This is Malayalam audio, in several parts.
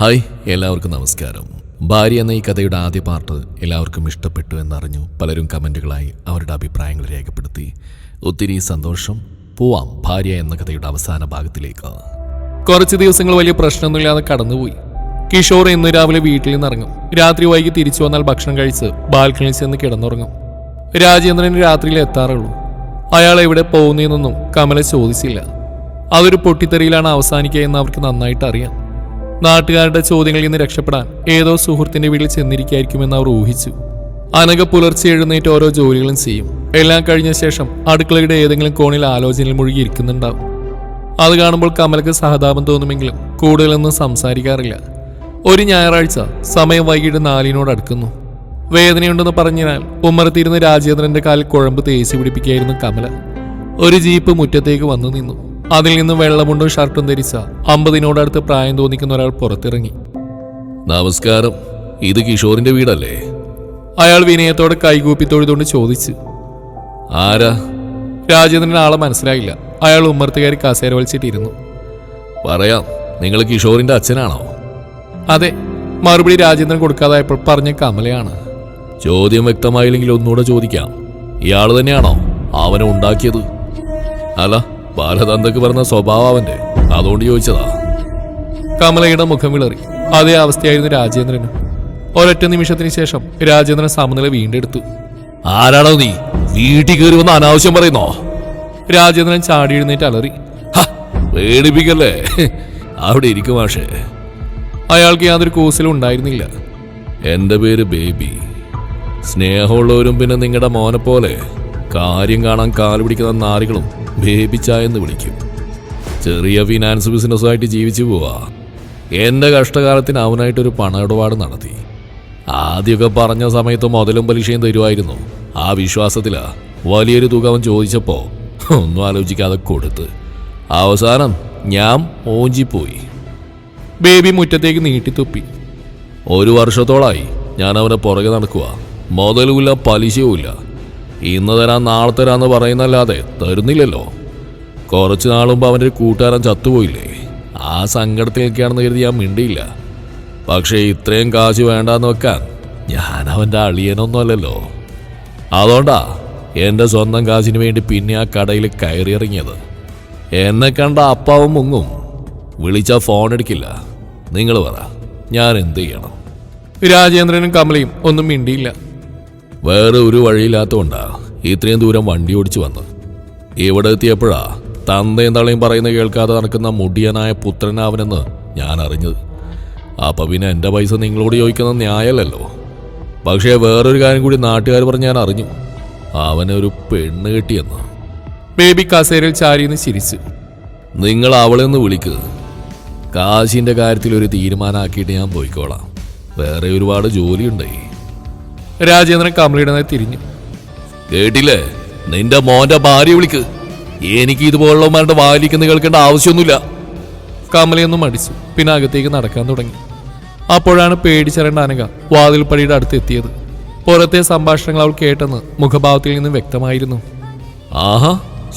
ഹായ്, എല്ലാവർക്കും നമസ്കാരം. ഭാര്യ എന്ന ഈ കഥയുടെ ആദ്യ പാർട്ട് എല്ലാവർക്കും ഇഷ്ടപ്പെട്ടു എന്നറിഞ്ഞു. പലരും കമൻറ്റുകളായി അവരുടെ അഭിപ്രായങ്ങൾ രേഖപ്പെടുത്തി. ഒത്തിരി സന്തോഷം. പോവാം ഭാര്യ എന്ന കഥയുടെ അവസാന ഭാഗത്തിലേക്ക്. കുറച്ച് ദിവസങ്ങൾ വലിയ പ്രശ്നമൊന്നുമില്ലാതെ കടന്നുപോയി. കിഷോർ ഇന്ന് രാവിലെ വീട്ടിൽ നിന്ന് ഇറങ്ങും. രാത്രി വൈകി തിരിച്ചു വന്നാൽ ഭക്ഷണം കഴിച്ച് ബാൽക്കണിയിൽ ചെന്ന് കിടന്നുറങ്ങും. രാജേന്ദ്രന് രാത്രിയിൽ എത്താറുള്ളൂ. അയാൾ എവിടെ പോകുന്നതെന്നൊന്നും കമല ചോദിച്ചില്ല. അതൊരു പൊട്ടിത്തെറിയിലാണ് അവസാനിക്കുക എന്ന് അവർക്ക് നന്നായിട്ട് അറിയാം. നാട്ടുകാരുടെ ചോദ്യങ്ങളിൽ നിന്ന് രക്ഷപ്പെടാൻ ഏതോ സുഹൃത്തിന്റെ വീട്ടിൽ ചെന്നിരിക്കായിരിക്കുമെന്ന് അവർ ഊഹിച്ചു. അനഘ പുലർച്ചെ എഴുന്നേറ്റ് ഓരോ ജോലികളും ചെയ്യും. എല്ലാം കഴിഞ്ഞ ശേഷം അടുക്കളയുടെ ഏതെങ്കിലും കോണിൽ ആലോചനയിൽ മുഴുകിയിരിക്കുന്നുണ്ടാവും. അത് കാണുമ്പോൾ കമലക്ക് സഹതാപം തോന്നുമെങ്കിലും കൂടുതലൊന്നും സംസാരിക്കാറില്ല. ഒരു ഞായറാഴ്ച സമയം വൈകിട്ട് 4 അടുക്കുന്നു. വേദനയുണ്ടെന്ന് പറഞ്ഞാൽ ഉമ്മറത്തിരുന്ന് രാജേന്ദ്രന്റെ കാലിൽ കുഴമ്പ് തേച്ച് പിടിപ്പിക്കുകയായിരുന്നു കമല. ഒരു ജീപ്പ് മുറ്റത്തേക്ക് വന്നു നിന്നു. അതിൽ നിന്ന് വെള്ളമുണ്ടും ഷർട്ടും ധരിച്ച 50 പ്രായം തോന്നിക്കുന്ന ഒരാൾ പുറത്തിറങ്ങി. നമസ്കാരം, ഇത് കിഷോറിന്റെ വീടല്ലേ? അയാൾ വിനയത്തോടെ കൈകൂപ്പി തൊഴുതുകൊണ്ട് ചോദിച്ചു. ആരാ? രാജേന്ദ്രൻ ആളെ മനസ്സിലായില്ല. അയാൾ ഉമ്മർത്തുകാരി കസേര വലിച്ചിട്ടിരുന്നു. പറയാം, നിങ്ങൾ കിഷോറിന്റെ അച്ഛനാണോ? അതെ. മറുപടി രാജേന്ദ്രൻ കൊടുക്കാതായപ്പോൾ പറഞ്ഞ കമലയാണ്. ചോദ്യം വ്യക്തമായില്ലെങ്കിൽ ഒന്നുകൂടെ ചോദിക്കാം. ഇയാൾ തന്നെയാണോ അവനെ ഉണ്ടാക്കിയത്? അല്ല, ബാലതന്തക്ക് പറഞ്ഞ സ്വഭാവം അവന്റെ, അതുകൊണ്ട് ചോദിച്ചതാ. കമലയുടെ മുഖം വിളറി. അതേ അവസ്ഥയായിരുന്നു രാജേന്ദ്രനും. ഒരൊറ്റ നിമിഷത്തിന് ശേഷം രാജേന്ദ്രൻ സമനില വീണ്ടെടുത്തു. ആരാണോ നീ? വീട്ടിൽ കയറി വന്ന് അനാവശ്യം പറയുന്നോ? രാജേന്ദ്രൻ ചാടി എഴുന്നേറ്റ് അലറി. പേടിപ്പിക്കല്ലേ, അവിടെ ഇരിക്കും മാഷേ. അയാൾക്ക് യാതൊരു കൂസലും ഉണ്ടായിരുന്നില്ല. എന്റെ പേര് ബേബി. സ്നേഹമുള്ളവരും പിന്നെ നിങ്ങളുടെ മോനെ പോലെ കാര്യം കാണാൻ കാല് പിടിക്കുന്ന നാരികളും ബേബിച്ചായെന്ന് വിളിക്കും. ചെറിയ ഫിനാൻസ് ബിസിനസ്സുമായിട്ട് ജീവിച്ചു പോവാ. എന്റെ കഷ്ടകാലത്തിന് അവനായിട്ടൊരു പണ ഇടപാട് നടത്തി. ആദ്യമൊക്കെ പറഞ്ഞ സമയത്ത് മുതലും പലിശയും തരുമായിരുന്നു. ആ വിശ്വാസത്തിലാ വലിയൊരു തുക അവൻ ചോദിച്ചപ്പോ ഒന്നും ആലോചിക്കാതെ കൊടുത്ത്. അവസാനം ഞാൻ ഓഞ്ചിപ്പോയി. ബേബി മുറ്റത്തേക്ക് നീട്ടിത്തുപ്പി. 1 വർഷത്തോളായി ഞാൻ അവനെ പുറകെ നടക്കുക. മുതലുമില്ല പലിശയുമില്ല. ഇന്ന് തരാൻ നാളെ തരാന്ന് പറയുന്നല്ലാതെ തരുന്നില്ലല്ലോ. കുറച്ചു നാളുമ്പ് അവൻ്റെ ഒരു കൂട്ടുകാരൻ ചത്തുപോയില്ലേ, ആ സങ്കടത്തിലൊക്കെയാണെന്ന് കരുതി ഞാൻ മിണ്ടിയില്ല. പക്ഷേ ഇത്രയും കാശ് വേണ്ടാന്ന് വെക്കാൻ ഞാൻ അവൻ്റെ അളിയനൊന്നുമല്ലല്ലോ. അതുകൊണ്ടാ എൻ്റെ സ്വന്തം കാശിന് വേണ്ടി പിന്നെ ആ കടയിൽ കയറിയിറങ്ങിയത്. എന്നെ കണ്ട അപ്പാവും മുങ്ങും. വിളിച്ചാൽ ഫോൺ എടുക്കില്ല. നിങ്ങൾ പറ, ഞാൻ എന്ത് ചെയ്യണം? രാജേന്ദ്രനും കമലയും ഒന്നും മിണ്ടിയില്ല. വേറെ ഒരു വഴിയില്ലാത്തതുകൊണ്ടാ ഇത്രയും ദൂരം വണ്ടി ഓടിച്ചു വന്ന്. ഇവിടെ എത്തിയപ്പോഴാ തന്തയും തള്ളയും പറയുന്നത് കേൾക്കാതെ നടക്കുന്ന മുടിയനായ പുത്രനാവനെന്ന് ഞാൻ അറിഞ്ഞത്. അപ്പൊ പിന്നെ എൻ്റെ പൈസ നിങ്ങളോട് ചോദിക്കുന്നത് ന്യായമല്ലല്ലോ. പക്ഷേ വേറൊരു കാര്യം കൂടി നാട്ടുകാർ പറഞ്ഞ് ഞാൻ അറിഞ്ഞു. അവനൊരു പെണ്ണ് കെട്ടിയെന്ന്. ബേബി കസേരയിൽ ചാരിന്ന് ചിരിച്ചു. നിങ്ങൾ അവളെ ഒന്ന് വിളിക്ക്. കാശിൻ്റെ കാര്യത്തിൽ ഒരു തീരുമാനമാക്കിയിട്ട് ഞാൻ പോയിക്കോളാം. വേറെ ഒരുപാട് ജോലിയുണ്ടേ. രാജേന്ദ്രൻ കമലയുടെ നേരെ തിരിഞ്ഞു. കേട്ടില്ലേ? നിന്റെ മോന്റെ ഭാര്യ വിളിക്ക്. എനിക്ക് ഇതുപോലുള്ളവന്മാരുടെ വാലിക്കുന്ന കേൾക്കേണ്ട ആവശ്യമൊന്നുമില്ല. കമലയൊന്നും മടിച്ചു. പിന്നെ അകത്തേക്ക് നടക്കാൻ തുടങ്ങി. അപ്പോഴാണ് പേടിച്ചരണ്ട അനഘ വാതിൽപ്പടിയുടെ അടുത്ത് എത്തിയത്. പുറത്തെ സംഭാഷണങ്ങൾ അവൾ കേട്ടെന്ന് മുഖഭാവത്തിൽ നിന്ന് വ്യക്തമായിരുന്നു. ആഹാ,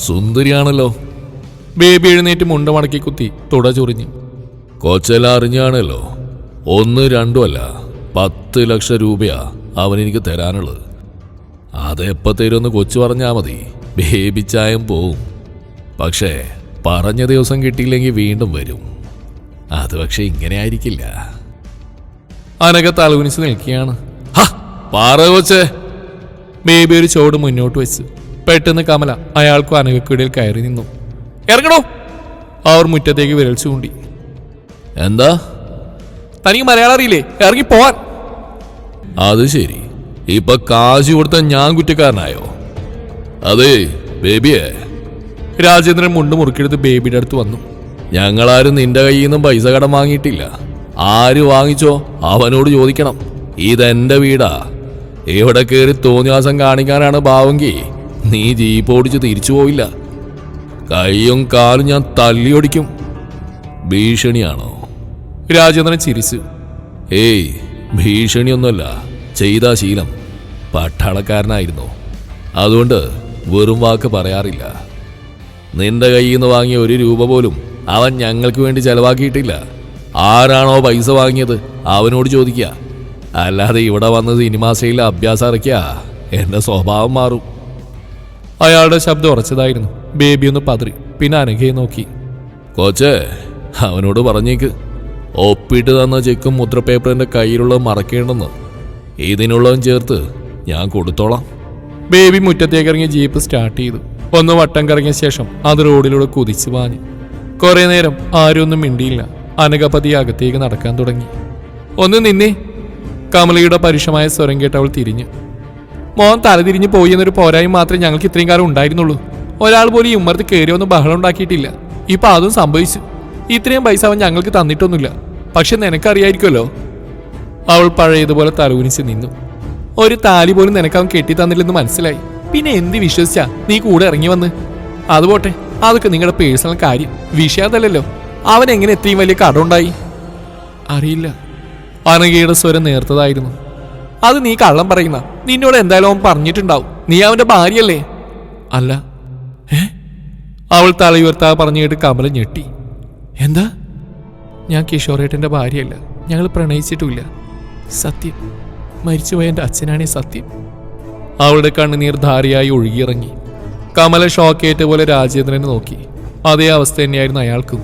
സുന്ദരിയാണല്ലോ. ബേബി എഴുന്നേറ്റ് മുണ്ട മടക്കി കുത്തി തുട ചൊറിഞ്ഞു. കൊച്ചെല്ലാം അറിഞ്ഞാണല്ലോ. 1, 2 അല്ല, 10 ലക്ഷം രൂപയാ അവനെനിക്ക് തരാനുള്ളത്. അതെപ്പോൾ തരുമെന്ന് കൊച്ചു പറഞ്ഞാൽ മതി. ബേബിച്ചായം പോവും. പക്ഷേ പറഞ്ഞ ദിവസം കിട്ടിയില്ലെങ്കിൽ വീണ്ടും വരും. അത് പക്ഷെ ഇങ്ങനെ ആയിരിക്കില്ല. അനഘ തലകുനിച്ച് നിൽക്കുകയാണ്. പാറ കൊച്ചേ. ബേബി ഒരു ചോട് മുന്നോട്ട് വെച്ച്. പെട്ടെന്ന് കമല അയാൾക്കും അനഘക്കിടയിൽ കയറി നിന്നു. ഇറങ്ങണോ? അവർ മുറ്റത്തേക്ക് വിരൽ ചൂണ്ടി. എന്താ? തനിക്ക് മലയാളം അറിയില്ലേ? ഇറങ്ങി പോവാൻ. അത് ശരി, ഇപ്പൊ കാശ് കൊടുത്ത ഞാൻ കുറ്റക്കാരനായോ? അതെ ബേബിയെ. രാജേന്ദ്രൻ മുണ്ട് മുറുക്കിയെടുത്ത് ബേബിയുടെ അടുത്ത് വന്നു. ഞങ്ങളാരും നിന്റെ കയ്യിൽ നിന്നും പൈസ കടം വാങ്ങിയിട്ടില്ല. ആര് വാങ്ങിച്ചോ അവനോട് ചോദിക്കണം. ഇതെന്റെ വീടാ. ഇവിടെ കയറി തോന്നിയാസം കാണിക്കാനാണ് ഭാവമെങ്കിൽ നീ ജീപ്പ് ഓടിച്ച് തിരിച്ചു പോയില്ല. കൈയും കാലും ഞാൻ തല്ലിയൊടിക്കും. ഭീഷണിയാണോ? രാജേന്ദ്രൻ ചിരിച്ചു. ഏയ്, ഭീഷണിയൊന്നുമല്ല, ചെയ്താ ശീലം. പട്ടാളക്കാരനായിരുന്നു, അതുകൊണ്ട് വെറും വാക്ക് പറയാറില്ല. നിന്റെ കയ്യിൽ നിന്ന് വാങ്ങിയ 1 രൂപ പോലും അവൻ ഞങ്ങൾക്ക് വേണ്ടി ചെലവാക്കിയിട്ടില്ല. ആരാണോ പൈസ വാങ്ങിയത് അവനോട് ചോദിക്കുക. അല്ലാതെ ഇവിടെ വന്ന് സിനിമാസയിൽ അഭ്യാസം ഇറക്കിയ എന്റെ സ്വഭാവം മാറും. അയാളുടെ ശബ്ദം ഉറച്ചതായിരുന്നു. ബേബി ഒന്ന് പതറി. പിന്നെ അനഘയെ നോക്കി. കോച്ചേ, അവനോട് പറഞ്ഞേക്ക് ഒപ്പിട്ട് തന്ന ചെക്കും മുദ്രപേപ്പറിന്റെ കയ്യിലുള്ള മറക്കേണ്ടെന്ന്. ഇതിനുള്ളതും ചേർത്ത് ഞാൻ കൊടുത്തോളാം. ബേബി മുറ്റത്തേക്ക് ഇറങ്ങിയ ജീപ്പ് സ്റ്റാർട്ട് ചെയ്തു. ഒന്ന് വട്ടം കറങ്ങിയ ശേഷം അത് റോഡിലൂടെ കുതിച്ചു പാഞ്ഞു. കുറെ നേരം ആരും ഒന്നും മിണ്ടിയില്ല. അനഘ പതിയെ അകത്തേക്ക് നടക്കാൻ തുടങ്ങി. ഒന്ന് നിന്നേ. കമലയുടെ പരുഷമായ സ്വരം കേട്ട് അവൾ തിരിഞ്ഞു. മോൻ തലതിരിഞ്ഞ് പോയി എന്നൊരു പോരായ്മ മാത്രമേ ഞങ്ങൾക്ക് ഇത്രയും കാലം ഉണ്ടായിരുന്നുള്ളൂ. ഒരാൾ പോലും ഈ ഉമ്മർത്ത് കയറി ഒന്നും ബഹളം ഉണ്ടാക്കിയിട്ടില്ല. ഇപ്പൊ അതും സംഭവിച്ചു. ഇത്രയും പൈസ അവൻ ഞങ്ങൾക്ക് തന്നിട്ടൊന്നുമില്ല. പക്ഷെ നിനക്കറിയായിരിക്കുമല്ലോ. അവൾ പഴയതുപോലെ തലകുനിച്ച് നിന്നു. ഒരു താലി പോലും നിനക്കവൻ കെട്ടി തന്നില്ലെന്ന് മനസ്സിലായി. പിന്നെ എന്ത് വിശ്വസിച്ചാ നീ കൂടെ ഇറങ്ങി വന്ന്? അതുപോട്ടെ, അതൊക്കെ നിങ്ങളുടെ പേഴ്സണൽ കാര്യം, വിഷയതല്ലല്ലോ. അവൻ എങ്ങനെ എത്രയും വലിയ കടമുണ്ടായി? അറിയില്ല. അനഘയുടെ സ്വരം നേർത്തതായിരുന്നു. അത് നീ കള്ളം പറയുന്ന. നിന്നോട് എന്തായാലും അവൻ പറഞ്ഞിട്ടുണ്ടാവും. നീ അവന്റെ ഭാര്യയല്ലേ? അല്ല. അവൾ തലയുയർത്താ പറഞ്ഞു കേട്ട് കമല ഞെട്ടി. എന്താ? ഞാൻ കിഷോറേട്ടന്റെ ഭാര്യയല്ല. ഞങ്ങൾ പ്രണയിച്ചിട്ടുമില്ല. സത്യം. മരിച്ചുപോയ എൻ്റെ അച്ഛനാണേ സത്യം. അവളുടെ കണ്ണുനീർ ധാരയായി ഒഴുകിയിറങ്ങി. കമല ഷോക്കേറ്റ പോലെ രാജേന്ദ്രനെ നോക്കി. അതേ അവസ്ഥ തന്നെയായിരുന്നു അയാൾക്കും.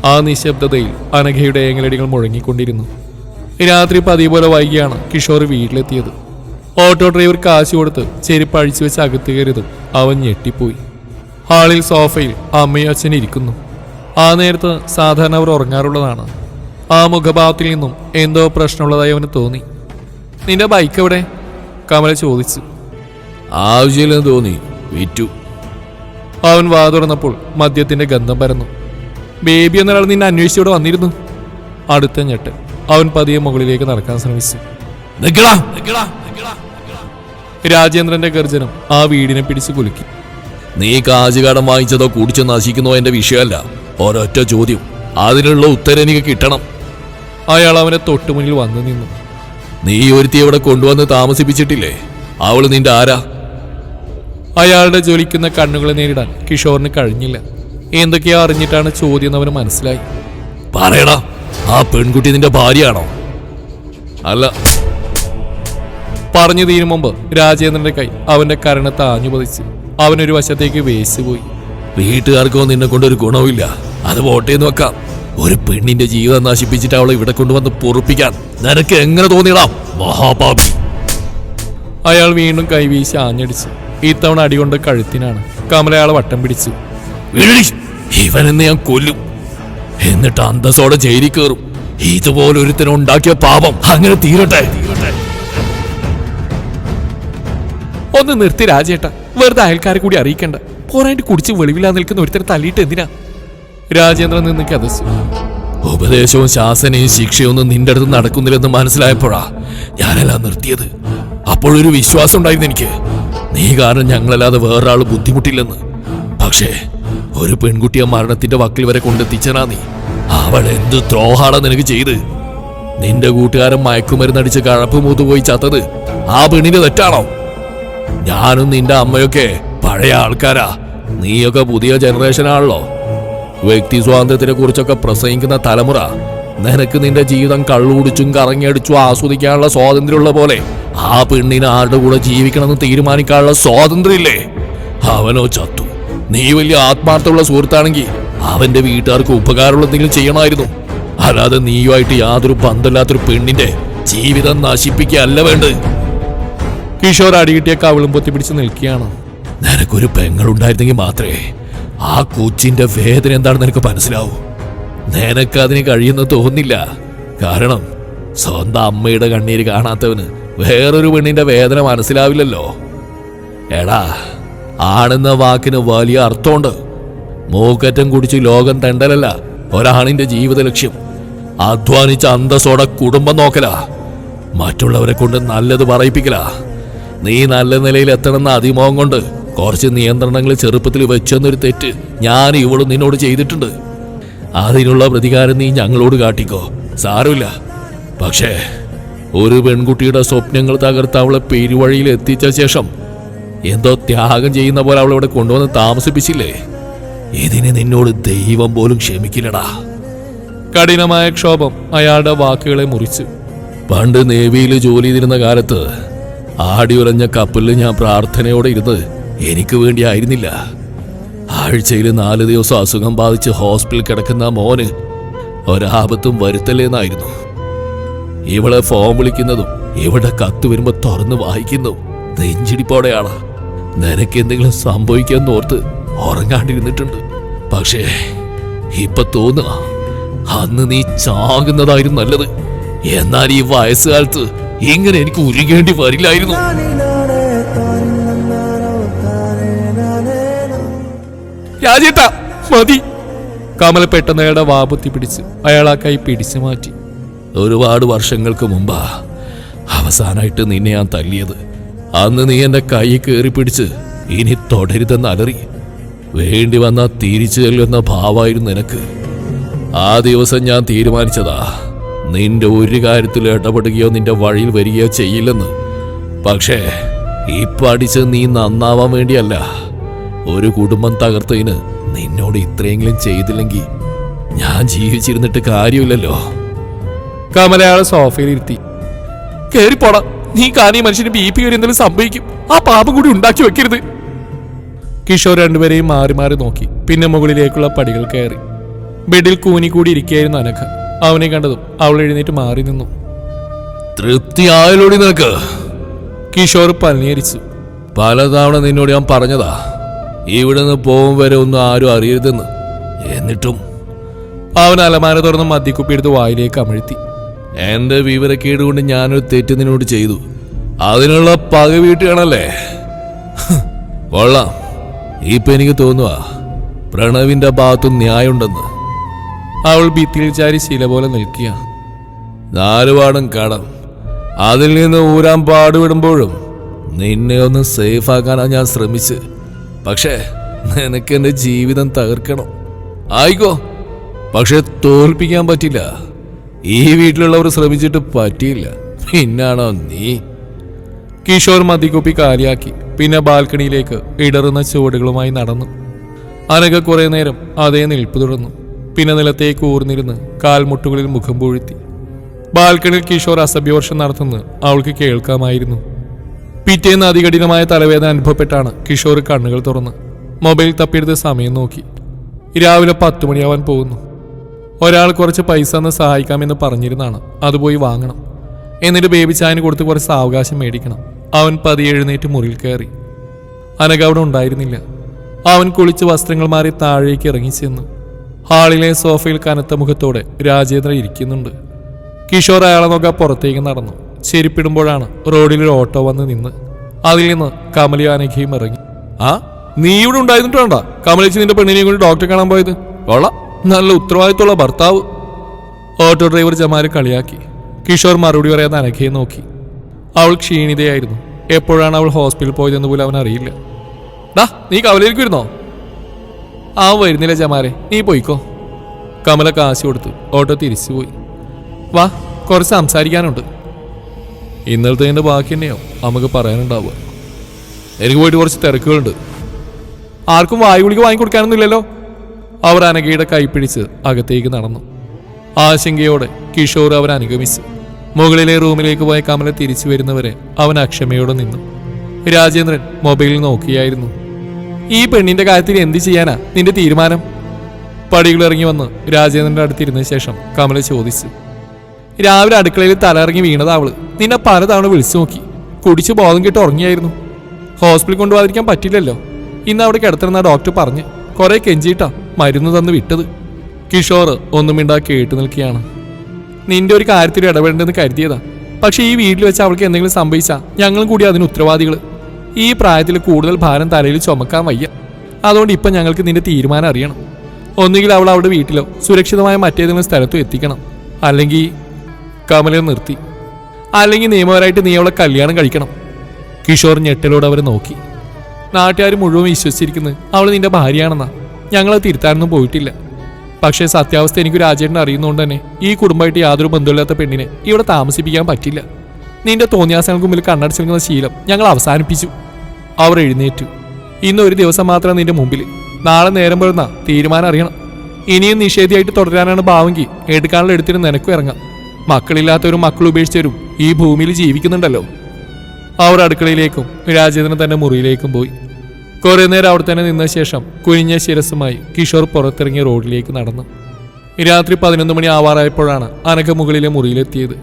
ആ നിശബ്ദതയിൽ അനഘയുടെ ഏങ്ങലടികൾ മുഴങ്ങിക്കൊണ്ടിരുന്നു. രാത്രി പതിവ് പോലെ വൈകിയാണ് കിഷോർ വീട്ടിലെത്തിയത്. ഓട്ടോ ഡ്രൈവർ കാശ് കൊടുത്ത് ചെരുപ്പ് അഴിച്ചു വെച്ച് അകത്ത് കയറിയതും അവൻ ഞെട്ടിപ്പോയി. ഹാളിൽ സോഫയിൽ അമ്മയും അച്ഛനും ഇരിക്കുന്നു. ആ നേരത്ത് സാധാരണ അവർ ഉറങ്ങാറുള്ളതാണ്. ആ മുഖഭാവത്തിൽ നിന്നും എന്തോ പ്രശ്നമുള്ളതായി അവന് തോന്നി. നിന്റെ ബൈക്ക് എവിടെ? കമല ചോദിച്ചു. ആവശ്യമില്ലെന്ന് തോന്നി, വിറ്റു. അവൻ വാ തുറന്നപ്പോൾ മദ്യത്തിന്റെ ഗന്ധം പരന്നു. ബേബി എന്നൊരാൾ നിന്നെ അന്വേഷിച്ചിവിടെ വന്നിരുന്നു. അടുത്ത ഞെട്ട്. അവൻ പതിയെ മുകളിലേക്ക് നടക്കാൻ ശ്രമിച്ചു. രാജേന്ദ്രന്റെ ഗർജനം ആ വീടിനെ പിടിച്ചു കുലുക്കി. നീ കാശുകടം വാങ്ങിച്ചതോ കുടിച്ചോ നശിക്കുന്നോ എന്റെ വിഷയമല്ല. ഒരൊറ്റ ചോദ്യം, അതിനുള്ള ഉത്തരം എനിക്ക് കിട്ടണം. അയാൾ അവനെ തൊട്ടുമുന്നിൽ വന്നു നിന്നു. നീ ഒരുത്തി ഇവിടെ കൊണ്ടുവന്ന് താമസിപ്പിച്ചിട്ടില്ലേ? അവള് നിന്റെ ആരാ? അയാളുടെ ജ്വലിക്കുന്ന കണ്ണുകളെ നേരിടാൻ കിഷോറിന് കഴിഞ്ഞില്ല. എന്തൊക്കെയോ അറിഞ്ഞിട്ടാണ് ചോദ്യം അവന് മനസ്സിലായി. പറയടാ, ആ പെൺകുട്ടി നിന്റെ ഭാര്യയാണോ? അല്ല. പറഞ്ഞു തീരും മുമ്പ് രാജേന്ദ്രന്റെ കൈ അവന്റെ കരണത്തെ ആഞ്ഞുപതിച്ചു. അവനൊരു വശത്തേക്ക് വേശുപോയി. വീട്ടുകാർക്കോ നിന്നെ കൊണ്ടൊരു ഗുണവുമില്ല. അത് വോട്ടേന്ന് വെക്കാം. ഒരു പെണ്ണിന്റെ ജീവിതം നശിപ്പിച്ചിട്ട് അവളെ ഇവിടെ കൊണ്ടുവന്ന് പൊറുപ്പിക്കാൻ നിനക്ക് എങ്ങനെ തോന്നിയടാ മഹാപാപി? അയാൾ വീണ്ടും കൈവീശി ആഞ്ഞടിച്ചു. ഇത്തവണ അടികൊണ്ട് കഴുത്തിനാണ്. കമലയാളെ വട്ടം പിടിച്ചു. ഇവനെന്ന് ഞാൻ കൊല്ലും, എന്നിട്ട് അന്തസ്സോടെ ജയിലിൽ കയറും. ഇതുപോലൊരുത്തനുണ്ടാക്കിയ പാപം അങ്ങനെ തീരട്ടെ. ഒന്ന് നിർത്തി രാജേട്ട. വെറുതെ അയൽക്കാരെ കൂടി അറിയിക്കണ്ട. പോരായിട്ട് കുടിച്ച് വെളിവില്ലാതെ നിൽക്കുന്ന ഒരുത്തരെ തല്ലിയിട്ട് എന്തിനാ? രാജേന്ദ്രൻ നിന്ന് കഥച്ചു. ഉപദേശവും ശാസനയും ശിക്ഷയൊന്നും നിന്റെ അടുത്ത് നടക്കുന്നില്ലെന്ന് മനസ്സിലായപ്പോഴാ ഞാനെല്ലാം നിർത്തിയത്. അപ്പോഴൊരു വിശ്വാസം ഉണ്ടായിരുന്നു എനിക്ക്, നീ കാരണം ഞങ്ങളല്ലാതെ വേറൊരാൾ ബുദ്ധിമുട്ടില്ലെന്ന്. പക്ഷേ ഒരു പെൺകുട്ടിയെ മരണത്തിന്റെ വക്കിൽ വരെ കൊണ്ടെത്തിച്ചനാ നീ. അവൾ എന്ത് ദ്രോഹാണ് നിനക്ക് ചെയ്ത്? നിന്റെ കൂട്ടുകാരൻ മയക്കുമരുന്നടിച്ച് കഴപ്പ് മൂത്തുപോയി ചത്തത് ആ പെണ്ണിന്റെ തെറ്റാണോ? ഞാനും നിന്റെ അമ്മയൊക്കെ പഴയ ആൾക്കാരാ. നീയൊക്കെ പുതിയ ജനറേഷനാണല്ലോ. വ്യക്തി സ്വാതന്ത്ര്യത്തിനെ കുറിച്ചൊക്കെ പ്രസംഗിക്കുന്ന തലമുറ. നിനക്ക് നിന്റെ ജീവിതം കള്ളുകുടിച്ചും കറങ്ങിയടിച്ചും ആസ്വദിക്കാനുള്ള സ്വാതന്ത്ര്യമുള്ള പോലെ ആ പെണ്ണിന് ആരുടെ കൂടെ ജീവിക്കണമെന്ന് തീരുമാനിക്കാനുള്ള സ്വാതന്ത്ര്യമില്ലേ? അവനോ ചത്തു. നീ വലിയ ആത്മാർത്ഥമുള്ള സുഹൃത്താണെങ്കിൽ അവന്റെ വീട്ടുകാർക്ക് ഉപകാരമുള്ള എന്തെങ്കിലും ചെയ്യണമായിരുന്നു. അല്ലാതെ നീയുമായിട്ട് യാതൊരു ബന്ധമില്ലാത്തൊരു പെണ്ണിന്റെ ജീവിതം നശിപ്പിക്കുകയല്ല വേണ്ടത്. കിഷോർ അടികിട്ടിയ കവിളും പൊത്തിപ്പിടിച്ച് നിൽക്കുകയാണ്. നിനക്കൊരു പെങ്ങളുണ്ടായിരുന്നെങ്കിൽ മാത്രമേ ആ കൊച്ചിന്റെ വേദന എന്താണെന്ന് നിനക്ക് മനസ്സിലാവൂ. നിനക്കതിന് കഴിയുന്ന തോന്നില്ല. കാരണം സ്വന്തം അമ്മയുടെ കണ്ണീര് കാണാത്തവന് വേറൊരു പെണ്ണിന്റെ വേദന മനസ്സിലാവില്ലല്ലോ. എടാ, ആണെന്ന വാക്കിന് വലിയ അർത്ഥമുണ്ട്. മൂക്കറ്റം കുടിച്ച് ലോകം തെണ്ടലല്ല ഒരാണിന്റെ ജീവിത ലക്ഷ്യം. അധ്വാനിച്ച അന്തസ്സോടെ കുടുംബം നോക്കല, മറ്റുള്ളവരെ കൊണ്ട് നല്ലത് പറയിപ്പിക്കല. നീ നല്ല നിലയിൽ എത്തണമെന്ന അതിമോഹം കൊണ്ട് കുറച്ച് നിയന്ത്രണങ്ങൾ ചെറുപ്പത്തിൽ വെച്ചെന്നൊരു തെറ്റ് ഞാൻ ഇവളും നിന്നോട് ചെയ്തിട്ടുണ്ട്. അതിനുള്ള പ്രതികാരം നീ ഞങ്ങളോട് കാട്ടിക്കോ, സാരമില്ല. പക്ഷേ ഒരു പെൺകുട്ടിയുടെ സ്വപ്നങ്ങൾ തകർത്ത് അവളെ പെരുവഴിയിൽ എത്തിച്ച ശേഷം എന്തോ ത്യാഗം ചെയ്യുന്ന പോലെ അവളെ ഇവിടെ കൊണ്ടുവന്ന് താമസിപ്പിച്ചില്ലേ? ഇതിന് നിന്നോട് ദൈവം പോലും ക്ഷമിക്കില്ലടാ. കഠിനമായ ക്ഷോഭം അയാളുടെ വാക്കുകളെ മുറിച്ചു. പണ്ട് നേവിയിൽ ജോലി ചെയ്തിരുന്ന കാലത്ത് ആടിയുറഞ്ഞ കപ്പലിൽ ഞാൻ പ്രാർത്ഥനയോടെ ഇരുന്ന് എനിക്ക് വേണ്ടി ആയിരുന്നില്ല. ആഴ്ചയിൽ 4 ദിവസം അസുഖം ബാധിച്ച് ഹോസ്പിറ്റലിൽ കിടക്കുന്ന മോന് ഒരാപത്തും വരുത്തല്ലേന്നായിരുന്നു. ഇവളെ ഫോം വിളിക്കുന്നതും ഇവിടെ കത്ത് വരുമ്പോ തുറന്ന് വായിക്കുന്നു നെഞ്ചിടിപ്പോടെയാണ്. നിനക്ക് എന്തെങ്കിലും സംഭവിക്കാന്ന് ഓർത്ത് ഉറങ്ങാണ്ടിരുന്നിട്ടുണ്ട്. പക്ഷേ ഇപ്പൊ തോന്നുക അന്ന് നീ ചാകുന്നതായിരുന്നു നല്ലത്. എന്നാൽ ഈ വയസ്സുകാലത്ത് ഇങ്ങനെ എനിക്ക് ഉരുകേണ്ടി വരില്ലായിരുന്നു. രാജേട്ടാ മതി. കമല പെട്ടെന്ന് അയാളുടെ വാപത്തി പിടിച്ച് അയാൾ ആ കൈ പിടിച്ചു മാറ്റി. ഒരുപാട് വർഷങ്ങൾക്ക് മുമ്പാ അവസാനായിട്ട് നിന്നെ ഞാൻ തല്ലിയത്. അന്ന് നീ എന്റെ കൈ കയറി പിടിച്ച് ഇനി തുടരുതെന്ന് അലറി. വേണ്ടി വന്നാ തിരിച്ചു ചെല്ലുന്ന ഭാവമായിരുന്നു നിനക്ക്. ആ ദിവസം ഞാൻ തീരുമാനിച്ചതാ നിന്റെ ഒരു കാര്യത്തിൽ ഇടപെടുകയോ നിന്റെ വഴിയിൽ വരികയോ ചെയ്യില്ലെന്ന്. പക്ഷേ ഇപ്പൊ അടിച്ച് നീ നന്നാവാൻ വേണ്ടിയല്ല. ഒരു കുടുംബം തകർത്തതിന് നിന്നോട് ഇത്രയെങ്കിലും ചെയ്തില്ലെങ്കിൽ ഞാൻ ജീവിച്ചിരുന്നിട്ട് കാര്യമില്ലല്ലോ. കമല അയാളെ സോഫയിലിരുത്തി. കേറിപ്പോടാ, നീ കാരണം മനുഷ്യന് BP കയറി എന്തെങ്കിലും സംഭവിക്കും. ആ പാപം കൂടി ഉണ്ടാക്കി വെക്കരുത്. കിഷോർ രണ്ടുപേരെയും മാറി മാറി നോക്കി. പിന്നെ മുകളിലേക്കുള്ള പടികൾ കയറി. ബെഡിൽ കൂനിക്കൂടി ഇരിക്കുകയായിരുന്നു അനഘ. അവനെ കണ്ടതും അവൾ എഴുന്നേറ്റ് മാറി നിന്നു. തൃപ്തിയായാലോടി നിനക്ക്? കിഷോർ പല്ലിയരിച്ചു. പലതവണ നിന്നോട് ഞാൻ പറഞ്ഞതാ ഇവിടുന്ന് പോകും വരെ ഒന്നും ആരും അറിയരുതെന്ന്. എന്നിട്ടും അവൻ അലമാര തുറന്ന് മദ്യക്കുപ്പി എടുത്ത് വായിലേക്ക് അമഴ്ത്തി. എന്റെ വിവരക്കേട് കൊണ്ട് ഞാനൊരു തെറ്റ് നിന്നോട് ചെയ്തു. അതിനുള്ള പക വീട്ടുകയാണല്ലേ? കൊള്ളാം. ഇപ്പൊ എനിക്ക് തോന്നുക പ്രണവിന്റെ ഭാഗത്തും ന്യായമുണ്ടെന്ന്. അവൾ ഭിത്തിയിൽ ചാരി ശില പോലെ നിൽക്കുക. 4 പാടും കടം അതിൽ നിന്ന് ഊരാൻ പാടുവിടുമ്പോഴും നിന്നെ ഒന്ന് സേഫ് ആക്കാനാണ് ഞാൻ ശ്രമിച്ച്. പക്ഷേ നിനക്ക് എന്റെ ജീവിതം തകർക്കണം. ആയിക്കോ, പക്ഷെ തോൽപ്പിക്കാൻ പറ്റില്ല. ഈ വീട്ടിലുള്ളവർ ശ്രമിച്ചിട്ട് പറ്റിയില്ല. പിന്നാണോ നീ? കിഷോർ മദ്യക്കുപ്പി കാലിയാക്കി. പിന്നെ ബാൽക്കണിയിലേക്ക് ഇടറുന്ന ചുവടുകളുമായി നടന്നു. അനഘ കുറെ നേരം അതേ നിൽപ്പ് തുടർന്നു. പിന്നെ നിലത്തേക്ക് ഊർന്നിരുന്ന് കാൽമുട്ടുകളിൽ മുഖം പൂഴ്ത്തി. ബാൽക്കണിയിൽ കിഷോർ അസഭ്യവർഷം നടത്തുന്നത് അവൾക്ക് കേൾക്കാമായിരുന്നു. പിറ്റേന്ന് അതികഠിനമായ തലവേദന അനുഭവപ്പെട്ടാണ് കിഷോർ കണ്ണുകൾ തുറന്ന് മൊബൈൽ തപ്പിയെടുത്ത് സമയം നോക്കി. രാവിലെ 10 മണിയാവാൻ പോകുന്നു. ഒരാൾ കുറച്ച് പൈസ ഒന്ന് സഹായിക്കാമെന്ന് പറഞ്ഞിരുന്നാണ്. അത് പോയി വാങ്ങണം. എന്നിട്ട് ബേബി ചായന് കൊടുത്ത് കുറച്ച് സാവകാശം മേടിക്കണം. അവൻ പതിയെ എഴുന്നേറ്റ് മുറിയിൽ കയറി. അനഘ അവിടെ ഉണ്ടായിരുന്നില്ല. അവൻ കുളിച്ച് വസ്ത്രങ്ങൾ മാറി താഴേക്ക് ഇറങ്ങിച്ചെന്നു. ഹാളിലെ സോഫയിൽ കനത്ത മുഖത്തോടെ രാജേന്ദ്രൻ ഇരിക്കുന്നുണ്ട്. കിഷോർ അയാളെ നോക്കാൻ പുറത്തേക്ക് നടന്നു. ചെരുപ്പിടുമ്പോഴാണ് റോഡിൽ ഒരു ഓട്ടോ വന്ന് നിന്ന്. അതിൽ നിന്ന് കമലയും അനഘയും ഇറങ്ങി. ആ, നീ ഇവിടെ ഉണ്ടായിരുന്നിട്ട് വേണ്ട കമലേച്ചി നിന്റെ പെണ്ണിനെയും കൊണ്ട് ഡോക്ടറെ കാണാൻ പോയത്? കൊള്ളാം, നല്ല ഉത്തരവാദിത്തമുള്ള ഭർത്താവ്. ഓട്ടോ ഡ്രൈവർ ജമാല് കളിയാക്കി. കിഷോർ മറുപടി പറയാതെ അനഘയെ നോക്കി. അവൾ ക്ഷീണിതയായിരുന്നു. എപ്പോഴാണ് അവൾ ഹോസ്പിറ്റലിൽ പോയതെന്ന് പോലും അവൻ അറിയില്ല. ഡാ, നീ കവലയിലേക്ക് വരുന്നോ? അവൻ വരുന്നില്ല ജമാലെ, നീ പോയിക്കോ. കമല കാശ് കൊടുത്തു. ഓട്ടോ തിരിച്ചുപോയി. വാ, കുറച്ച് സംസാരിക്കാനുണ്ട്. ഇന്നലത്തെ ബാക്കി തന്നെയോ നമുക്ക് പറയാനുണ്ടാവുക. എനിക്ക് പോയിട്ട് കുറച്ച് തിരക്കുകളുണ്ട്. ആർക്കും വായു ഗുളിക വാങ്ങിക്കൊടുക്കാനൊന്നുമില്ലല്ലോ. അവർ അനഘയുടെ കൈപ്പിടിച്ച് അകത്തേക്ക് നടന്നു. ആശങ്കയോടെ കിഷോർ അവൻ അനുഗമിച്ചു. മുകളിലെ റൂമിലേക്ക് പോയ കമല തിരിച്ചു വരുന്നവരെ അവൻ അക്ഷമയോടെ നിന്നു. രാജേന്ദ്രൻ മൊബൈലിൽ നോക്കിയായിരുന്നു. ഈ പെണ്ണിന്റെ കാര്യത്തിൽ എന്ത് ചെയ്യാനാ നിന്റെ തീരുമാനം? പടികളിറങ്ങി വന്ന് രാജേന്ദ്രന്റെ അടുത്തിരുന്ന ശേഷം കമല ചോദിച്ചു. രാവിലെ അടുക്കളയിൽ തലയിറങ്ങി വീണതാ അവള്. നിന്നെ പലതവണ വിളിച്ചു നോക്കി. കുടിച്ച് ബോധം കിട്ട് ഉറങ്ങിയായിരുന്നു. ഹോസ്പിറ്റലിൽ കൊണ്ടുപോകാതിരിക്കാൻ പറ്റില്ലല്ലോ. ഇന്ന് അവിടെ കിടത്തുന്ന ഡോക്ടർ പറഞ്ഞ് കുറെ കെഞ്ചിയിട്ടാ മരുന്ന് തന്ന് വിട്ടത്. കിഷോർ ഒന്നും മിണ്ടാ കേട്ടു നിൽക്കുകയാണ്. നിന്റെ ഒരു കാര്യത്തിൽ ഇടപെടേണ്ടെന്ന് കരുതിയതാ. പക്ഷെ ഈ വീട്ടിൽ വെച്ച് അവൾക്ക് എന്തെങ്കിലും സംഭവിച്ചാ ഞങ്ങളും കൂടി അതിന് ഉത്തരവാദികൾ. ഈ പ്രായത്തിൽ കൂടുതൽ ഭാരം തലയിൽ ചുമക്കാൻ വയ്യ. അതുകൊണ്ട് ഇപ്പം ഞങ്ങൾക്ക് നിന്റെ തീരുമാനം അറിയണം. ഒന്നുകിൽ അവൾ അവളുടെ വീട്ടിലോ സുരക്ഷിതമായ മറ്റേതെങ്കിലും സ്ഥലത്തോ എത്തിക്കണം. അല്ലെങ്കിൽ കമലയെ നിർത്തി. അല്ലെങ്കിൽ നിയമപരമായിട്ട് നീ അവളെ കല്യാണം കഴിക്കണം. കിഷോർ ഞെട്ടലോട് അവരെ നോക്കി. നാട്ടുകാർ മുഴുവൻ വിശ്വസിച്ചിരിക്കുന്നത് അവൾ നിന്റെ ഭാര്യയാണെന്നാ. ഞങ്ങളത് തിരുത്താനൊന്നും പോയിട്ടില്ല. പക്ഷേ സത്യാവസ്ഥ എനിക്ക് രാജേട്ടൻ അറിയുന്നതുകൊണ്ട് തന്നെ ഈ കുടുംബമായിട്ട് യാതൊരു ബന്ധമില്ലാത്ത പെണ്ണിനെ ഇവിടെ താമസിപ്പിക്കാൻ പറ്റില്ല. നിന്റെ തോന്നിയാസങ്ങൾക്ക് മുമ്പിൽ കണ്ണടച്ചു നിൽക്കുന്ന ശീലം ഞങ്ങൾ അവസാനിപ്പിച്ചു. അവർ എഴുന്നേറ്റു. ഇന്ന് ഒരു ദിവസം മാത്രം നിന്റെ മുമ്പിൽ. നാളെ നേരം വരുന്ന തീരുമാനം അറിയണം. ഇനിയും നിഷേധിയായിട്ട് തുടരാനാണ് ഭാവമെങ്കിൽ എടുക്കാനുള്ള എടുത്തിന് നിനക്കും ഇറങ്ങാം. മക്കളില്ലാത്തവരും മക്കൾ ഉപേക്ഷിച്ചവരും ഈ ഭൂമിയിൽ ജീവിക്കുന്നുണ്ടല്ലോ. അവർ അടുക്കളയിലേക്കും രാജേന്ദ്രൻ തന്റെ മുറിയിലേക്കും പോയി. കുറെ നേരം അവിടെ തന്നെ നിന്ന ശേഷം കുനിഞ്ഞ ശിരസ്സുമായി കിഷോർ പുറത്തിറങ്ങിയ റോഡിലേക്ക് നടന്നു. രാത്രി 11 മണി ആവാറായപ്പോഴാണ് അനഘ മുകളിലെ മുറിയിലെത്തിയത്.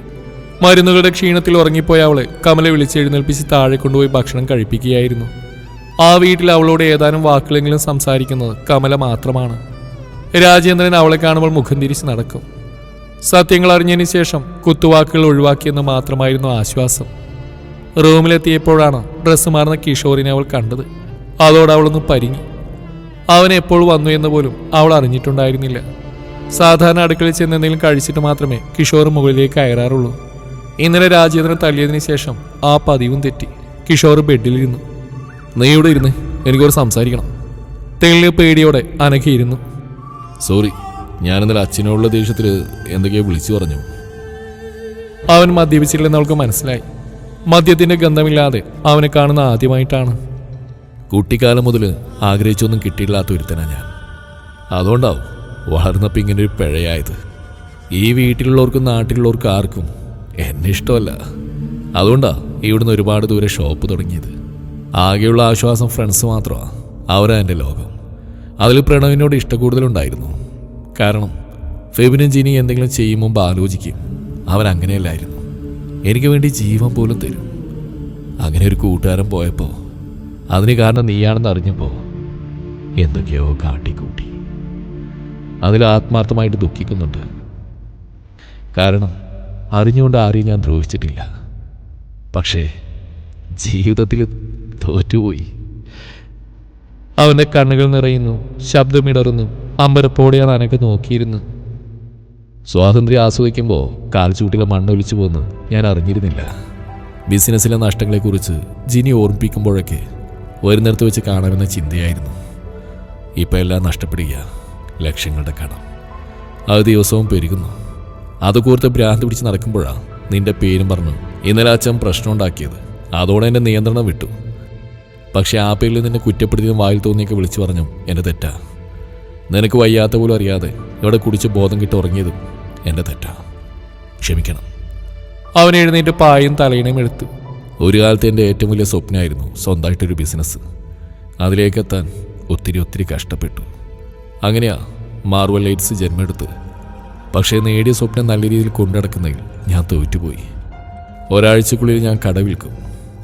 മരുന്നുകളുടെ ക്ഷീണത്തിൽ ഉറങ്ങിപ്പോയ അവളെ കമല വിളിച്ചെഴുന്നേൽപ്പിച്ച് താഴെ കൊണ്ടുപോയി ഭക്ഷണം കഴിപ്പിക്കുകയായിരുന്നു. ആ വീട്ടിൽ അവളോട് ഏതാനും വാക്കുകളെങ്കിലും സംസാരിക്കുന്നത് കമല മാത്രമാണ്. രാജേന്ദ്രൻ അവളെ കാണുമ്പോൾ മുഖം തിരിച്ച് നടക്കും. സത്യങ്ങൾ അറിഞ്ഞതിന് ശേഷം കുത്തുവാക്കുകൾ ഒഴിവാക്കിയെന്ന് മാത്രമായിരുന്നു ആശ്വാസം. റൂമിലെത്തിയപ്പോഴാണ് ഡ്രസ്സ് മാറുന്ന കിഷോറിനെ അവൾ കണ്ടത്. അതോടെ അവളൊന്ന് പരിങ്ങി. അവൻ എപ്പോൾ വന്നു എന്ന് പോലും അവൾ അറിഞ്ഞിട്ടുണ്ടായിരുന്നില്ല. സാധാരണ അടുക്കളയിൽ ചെന്ന് എന്തെങ്കിലും കഴിച്ചിട്ട് മാത്രമേ കിഷോർ മുകളിലേക്ക് കയറാറുള്ളൂ. ഇന്നലെ രാജേന്ദ്രൻ തല്ലിയതിനു ശേഷം ആ പതിവും തെറ്റി. കിഷോർ ബെഡിലിരുന്നു. നീ ഇവിടെ ഇരുന്ന് എനിക്കൊരു സംസാരിക്കണം. തെളിഞ്ഞ പേടിയോടെ അനഘയിരുന്നു. സോറി, ഞാനിന്നലെ അച്ഛനോടുള്ള ദേഷ്യത്തിൽ എന്തൊക്കെയോ വിളിച്ചു പറഞ്ഞു. അവൻ മദ്യപിച്ചില്ലെന്ന് അവൾക്ക് മനസ്സിലായി. മദ്യത്തിന്റെ ഗന്ധമില്ലാതെ അവനെ കാണുന്ന ആദ്യമായിട്ടാണ്. കുട്ടിക്കാലം മുതൽ ആഗ്രഹിച്ചൊന്നും കിട്ടിയില്ലാത്ത ഒരുത്തനാ ഞാൻ. അതുകൊണ്ടാവും വളർന്നപ്പോൾ ഇങ്ങനെ ഒരു പിഴയായത്. ഈ വീട്ടിലുള്ളവർക്കും നാട്ടിലുള്ളവർക്കും ആർക്കും എന്നെ ഇഷ്ടമല്ല. അതുകൊണ്ടാണ് ഇവിടുന്ന് ഒരുപാട് ദൂരെ ഷോപ്പ് തുടങ്ങിയത്. ആകെയുള്ള ആശ്വാസം ഫ്രണ്ട്സ് മാത്രമാണ്. അവരാ എൻ്റെ ലോകം. അതിൽ പ്രണവിനോട് ഇഷ്ടക്കൂടുതലുണ്ടായിരുന്നു. കാരണം ഫെബിനും ജിനി എന്തെങ്കിലും ചെയ്യും മുമ്പ് ആലോചിക്കും. അവനങ്ങനെയല്ലായിരുന്നു. എനിക്ക് വേണ്ടി ജീവൻ പോലും തരും. അങ്ങനെ ഒരു കൂട്ടുകാരൻ പോയപ്പോൾ അതിന് കാരണം നീയാണെന്ന് അറിഞ്ഞപ്പോൾ എന്തൊക്കെയോ കാട്ടിക്കൂട്ടി. അതിൽ ആത്മാർത്ഥമായിട്ട് ദുഃഖിക്കുന്നുണ്ട്. കാരണം അറിഞ്ഞുകൊണ്ട് ആരെയും ഞാൻ ദ്രോഹിച്ചിട്ടില്ല. പക്ഷേ ജീവിതത്തിൽ തോറ്റുപോയി. അവന്റെ കണ്ണുകൾ നിറയുന്നു, ശബ്ദമിടറുന്നു. അമ്പരപ്പോടെയാണ് അനഘ നോക്കിയിരുന്നു. സ്വാതന്ത്ര്യം ആസ്വദിക്കുമ്പോൾ കാൽച്ചൂട്ടിലെ മണ്ണൊലിച്ചു പോകുന്നു ഞാൻ അറിഞ്ഞിരുന്നില്ല. ബിസിനസ്സിലെ നഷ്ടങ്ങളെക്കുറിച്ച് ജിനി ഓർമ്മിപ്പിക്കുമ്പോഴൊക്കെ വരുന്നിടത്ത് വെച്ച് കാണാമെന്ന ചിന്തയായിരുന്നു. ഇപ്പം എല്ലാം നഷ്ടപ്പെടുക. ലക്ഷങ്ങളുടെ കടം അത് ദിവസവും പെരുകുന്നു. അത് കൂർത്ത് ഭ്രാന്ത് പിടിച്ച് നടക്കുമ്പോഴാണ് നിന്റെ പേരും പറഞ്ഞു ഇന്നലെ അച്ഛൻ പ്രശ്നം ഉണ്ടാക്കിയത്. അതോടെ എൻ്റെ നിയന്ത്രണം വിട്ടു. പക്ഷേ ആ പേരിൽ നിന്നെ കുറ്റപ്പെടുത്തിയതും വായിൽ തോന്നിയൊക്കെ വിളിച്ചു പറഞ്ഞു എൻ്റെ തെറ്റാ. നിനക്ക് വയ്യാത്ത പോലും അറിയാതെ ഇവിടെ കുടിച്ച് ബോധം കിട്ടി ഉറങ്ങിയതും എൻ്റെ തെറ്റാ. ക്ഷമിക്കണം. അവൻ എഴുന്നേറ്റ് പായും തലയിണയും എടുത്തു. ഒരു കാലത്ത് എൻ്റെ ഏറ്റവും വലിയ സ്വപ്നമായിരുന്നു സ്വന്തമായിട്ടൊരു ബിസിനസ്. അതിലേക്കെത്താൻ ഒത്തിരി കഷ്ടപ്പെട്ടു. അങ്ങനെയാ മാർവൽ ലൈറ്റ്സ് ജന്മെടുത്ത്. പക്ഷേ നേടിയ സ്വപ്നം നല്ല രീതിയിൽ കൊണ്ടുനടക്കുന്നതിൽ ഞാൻ തോറ്റുപോയി. ഒരാഴ്ചക്കുള്ളിൽ ഞാൻ കട വിൽക്കും.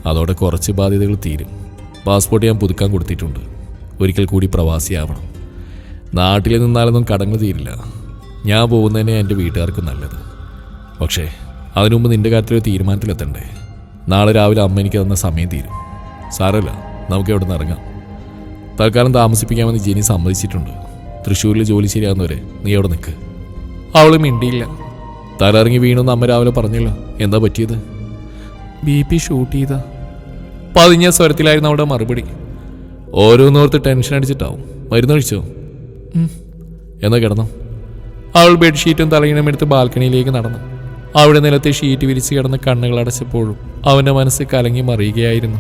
അതോടെ കുറച്ച് ബാധ്യതകൾ തീരും. പാസ്പോർട്ട് ഞാൻ പുതുക്കാൻ കൊടുത്തിട്ടുണ്ട്. ഒരിക്കൽ കൂടി പ്രവാസിയാവണം. നാട്ടിൽ നിന്നാലൊന്നും കടങ്ങൾ തീരില്ല. ഞാൻ പോകുന്നതന്നെ എൻ്റെ വീട്ടുകാർക്ക് നല്ലത്. പക്ഷേ അതിനുമുമ്പ് നിൻ്റെ കാര്യത്തിലൊരു തീരുമാനത്തിലെത്തണ്ടേ. നാളെ രാവിലെ അമ്മ എനിക്ക് തന്ന സമയം തീരും. സാരമില്ല, നമുക്ക് എവിടെ നിന്ന് ഇറങ്ങാം. തൽക്കാലം താമസിപ്പിക്കാമെന്ന് ജെനി സമ്മതിച്ചിട്ടുണ്ട്. തൃശ്ശൂരിൽ ജോലി ശരിയാകുന്നവരെ നീ അവിടെ നിൽക്ക്. അവൾ മിണ്ടിയില്ല. തലയിറങ്ങി വീണെന്ന് അമ്മ രാവിലെ പറഞ്ഞല്ലോ. എന്താ പറ്റിയത്? BP ഷൂട്ട് ചെയ്ത പതിഞ്ഞ സ്വരത്തിലായിരുന്നു അവിടെ മറുപടി. ഓരോന്നോർത്ത് ടെൻഷൻ അടിച്ചിട്ടാവും. മരുന്ന് കഴിച്ചോ? എന്നാ കിടന്നോ. അവൾ ബെഡ്ഷീറ്റും തലയിണയും എടുത്ത് ബാൽക്കണിയിലേക്ക് നടന്നു. അവിടെ നിലത്തെ ഷീറ്റ് വിരിച്ച് കിടന്ന് കണ്ണുകൾ അടച്ചപ്പോഴും അവൻ്റെ മനസ്സ് കലങ്ങി മറിയുകയായിരുന്നു.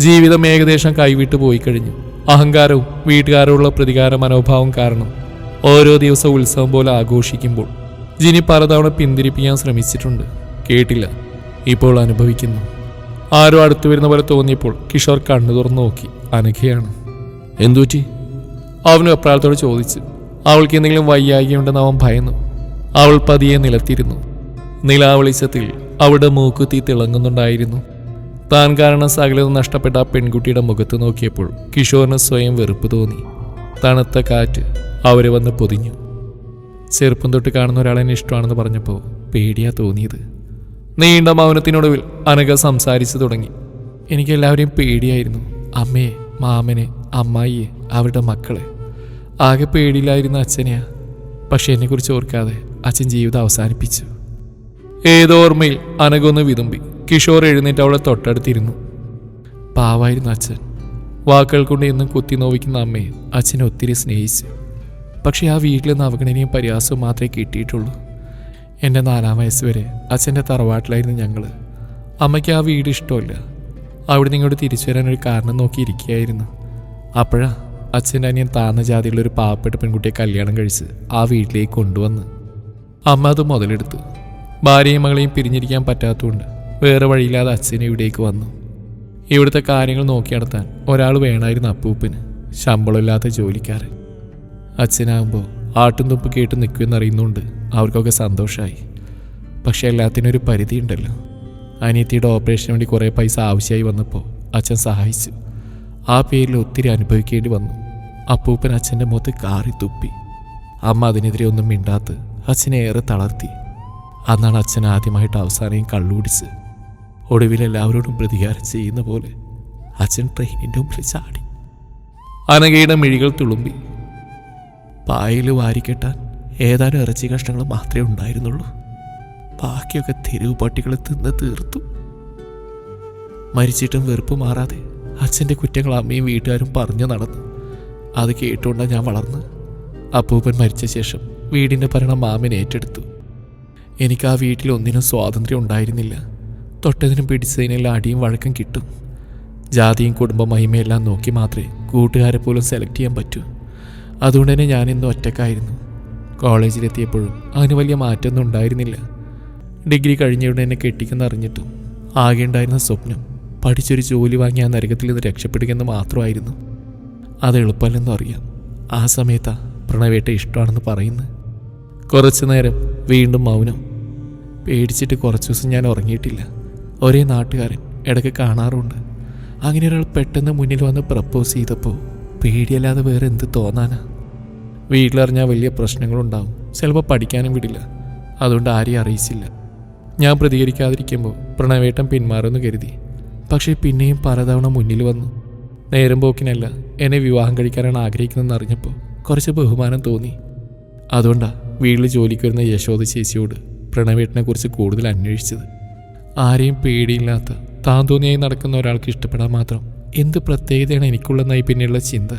ജീവിതം ഏകദേശം കൈവിട്ട് പോയി കഴിഞ്ഞു. അഹങ്കാരവും വീട്ടുകാരോടുള്ള പ്രതികാര മനോഭാവം കാരണം ഓരോ ദിവസവും ഉത്സവം പോലെ ആഘോഷിക്കുമ്പോൾ ജിനി പലതവണ പിന്തിരിപ്പിക്കാൻ ശ്രമിച്ചിട്ടുണ്ട്. കേട്ടില്ല. ഇപ്പോൾ അനുഭവിക്കുന്നു. ആരോ അടുത്തു വരുന്ന പോലെ തോന്നിയപ്പോൾ കിഷോർ കണ്ണു തുറന്നു നോക്കി. അനഘയാണ്. എന്തുപറ്റി? അവന് അപ്രാളത്തോട് ചോദിച്ചു. അവൾക്ക് എന്തെങ്കിലും വയ്യായികയുണ്ടെന്ന് അവൻ ഭയന്നു. അവൾ പതിയെ നിലത്തിരുന്നു. നിലാവെളിച്ചത്തിൽ അവളുടെ മൂക്കുത്തി തിളങ്ങുന്നുണ്ടായിരുന്നു. താൻ കാരണം സകലതും നഷ്ടപ്പെട്ട ആ പെൺകുട്ടിയുടെ മുഖത്ത് നോക്കിയപ്പോൾ കിഷോറിന് സ്വയം വെറുപ്പ് തോന്നി. തണുത്ത കാറ്റ് അവരെ വന്ന് പൊതിഞ്ഞു. ചെറുപ്പം തൊട്ട് കാണുന്ന ഒരാളെന്നെ ഇഷ്ടമാണെന്ന് പറഞ്ഞപ്പോൾ പേടിയാ തോന്നിയത്. നീണ്ട മൗനത്തിനൊടുവിൽ അനഘ സംസാരിച്ചു തുടങ്ങി. എനിക്കെല്ലാവരെയും പേടിയായിരുന്നു. അമ്മയെ, മാമനെ, അമ്മായിയെ, അവരുടെ മക്കളെ. ആകെ പേടിയിലായിരുന്ന അച്ഛനെയാ. പക്ഷെ എന്നെക്കുറിച്ച് ഓർക്കാതെ അച്ഛൻ ജീവിതം അവസാനിപ്പിച്ചു. ഏതോ ഓർമ്മയിൽ അനഘ ഒന്ന് വിതുമ്പി. കിഷോർ എഴുന്നേറ്റ് അവളെ തൊട്ടടുത്തിരുന്നു. പാവായിരുന്നു അച്ഛൻ. വാക്കുകൾ കൊണ്ട് എന്നും കുത്തി നോവിക്കുന്ന അമ്മയെ അച്ഛനെ ഒത്തിരി സ്നേഹിച്ചു. പക്ഷെ ആ വീട്ടിൽ നിന്ന് അവഗണനയും പരിഹാസവും മാത്രമേ കിട്ടിയിട്ടുള്ളൂ. എൻ്റെ 4-ാം വയസ്സ് വരെ അച്ഛൻ്റെ തറവാട്ടിലായിരുന്നു ഞങ്ങൾ. അമ്മയ്ക്ക് ആ വീട് ഇഷ്ടമല്ല. അവിടെ നിങ്ങോട്ട് തിരിച്ചു വരാനൊരു കാരണം നോക്കിയിരിക്കുകയായിരുന്നു. അപ്പോഴാ അച്ഛൻ്റെ അനിയൻ താഴ്ന്ന ജാതിയുള്ള ഒരു പാവപ്പെട്ട പെൺകുട്ടിയെ കല്യാണം കഴിച്ച് ആ വീട്ടിലേക്ക് കൊണ്ടുവന്ന് അമ്മ അത് മുതലെടുത്തു. ഭാര്യയും മകളെയും പിരിഞ്ഞിരിക്കാൻ പറ്റാത്തതുകൊണ്ട് വേറെ വഴിയില്ലാതെ അച്ഛനെ ഇവിടേക്ക് വന്നു. ഇവിടുത്തെ കാര്യങ്ങൾ നോക്കി നടത്താൻ ഒരാൾ വേണമായിരുന്നു അപ്പൂപ്പന്, ശമ്പളമില്ലാത്ത ജോലിക്കാരൻ. അച്ഛനാകുമ്പോൾ ആട്ടും തുപ്പ് കേട്ട് നിൽക്കുമെന്നറിയുന്നുണ്ട് അവർക്കൊക്കെ സന്തോഷമായി. പക്ഷെ എല്ലാത്തിനും ഒരു പരിധിയുണ്ടല്ലോ. അനിയത്തിയുടെ ഓപ്പറേഷന് വേണ്ടി കുറേ പൈസ ആവശ്യമായി വന്നപ്പോൾ അച്ഛൻ സഹായിച്ചു. ആ പേരിൽ ഒത്തിരി അനുഭവിക്കേണ്ടി വന്നു. അപ്പൂപ്പൻ അച്ഛൻ്റെ മുഖത്ത് കാറി തുപ്പി. അമ്മ അതിനെതിരെ ഒന്നും മിണ്ടാത്ത് അച്ഛനെ ഏറെ തളർത്തി. അന്നാണ് അച്ഛൻ ആദ്യമായിട്ട് അവസാനം കള്ളുകുടിച്ച്. ഒടുവിൽ എല്ലാവരോടും പ്രതികാരം ചെയ്യുന്ന പോലെ അച്ഛൻ ട്രെയിനിൻ്റെ മുമ്പിൽ ചാടി. അനഘയുടെ മിഴികൾ തുളുമ്പി. പായയിൽ വാരിക്കെട്ടാൻ ഏതാനും ഇറച്ചി കഷ്ണങ്ങൾ മാത്രമേ ഉണ്ടായിരുന്നുള്ളൂ. ബാക്കിയൊക്കെ തെരുവ് പട്ടികളെ തിന്ന് തീർത്തു. മരിച്ചിട്ടും വെറുപ്പ് മാറാതെ അച്ഛൻ്റെ കുറ്റങ്ങൾ അമ്മയും വീട്ടുകാരും പറഞ്ഞു നടന്നു. അത് കേട്ടുകൊണ്ടാണ് ഞാൻ വളർന്ന്. അപ്പൂപ്പൻ മരിച്ച ശേഷം വീടിൻ്റെ ഭരണം മാമൻ ഏറ്റെടുത്തു. എനിക്ക് ആ വീട്ടിൽ ഒന്നിനും സ്വാതന്ത്ര്യം ഉണ്ടായിരുന്നില്ല. തൊട്ടതിനും പിടിച്ചതിനെല്ലാം അടിയും വഴക്കം കിട്ടും. ജാതിയും കുടുംബ മഹിമയെല്ലാം നോക്കി മാത്രമേ കൂട്ടുകാരെ പോലും സെലക്ട് ചെയ്യാൻ പറ്റൂ. അതുകൊണ്ട് തന്നെ ഞാനിന്നും ഒറ്റക്കായിരുന്നു. കോളേജിലെത്തിയപ്പോഴും അതിന് വലിയ മാറ്റമൊന്നും ഉണ്ടായിരുന്നില്ല. ഡിഗ്രി കഴിഞ്ഞുകൊണ്ട് എന്നെ കെട്ടിക്കെന്നറിഞ്ഞിട്ടും ആകെ ഉണ്ടായിരുന്ന സ്വപ്നം പഠിച്ചൊരു ജോലി വാങ്ങി ആ നരകത്തിൽ നിന്ന് രക്ഷപ്പെടുകയെന്ന് മാത്രമായിരുന്നു. അത് എളുപ്പമല്ലെന്നും അറിയാം. ആ സമയത്താ പ്രണവേട്ട ഇഷ്ടമാണെന്ന് പറയുന്നത്. കുറച്ചു നേരം വീണ്ടും മൗനം. പേടിച്ചിട്ട് കുറച്ച് ദിവസം ഞാൻ ഉറങ്ങിയിട്ടില്ല. ഒരേ നാട്ടുകാരൻ, ഇടയ്ക്ക് കാണാറുണ്ട്. അങ്ങനെ ഒരാൾ പെട്ടെന്ന് മുന്നിൽ വന്ന് പ്രപ്പോസ് ചെയ്തപ്പോൾ പേടിയല്ലാതെ വേറെ എന്ത് തോന്നാനാ? വീട്ടിലറിഞ്ഞാൽ വലിയ പ്രശ്നങ്ങളുണ്ടാവും. ചിലപ്പോൾ പഠിക്കാനും വിടില്ല. അതുകൊണ്ട് ആരെയും അറിയിച്ചില്ല. ഞാൻ പ്രതികരിക്കാതിരിക്കുമ്പോൾ പ്രണവേട്ടൻ പിന്മാറുമെന്ന് കരുതി. പക്ഷേ പിന്നെയും പലതവണ മുന്നിൽ വന്നു. നേരം പോക്കിനല്ല, എന്നെ വിവാഹം കഴിക്കാനാണ് ആഗ്രഹിക്കുന്നതെന്ന് അറിഞ്ഞപ്പോൾ കുറച്ച് ബഹുമാനം തോന്നി. അതുകൊണ്ടാണ് വീട്ടിൽ ജോലിക്ക് വരുന്ന യശോദ ചേച്ചിയോട് പ്രണവേട്ടനെ കുറിച്ച് കൂടുതൽ അന്വേഷിച്ചത്. ആരെയും പേടിയില്ലാത്ത താൻ തോന്നിയായി നടക്കുന്ന ഒരാൾക്ക് ഇഷ്ടപ്പെടാൻ മാത്രം എന്ത് പ്രത്യേകതയാണ് എനിക്കുള്ളതെന്നായി പിന്നെയുള്ള ചിന്ത.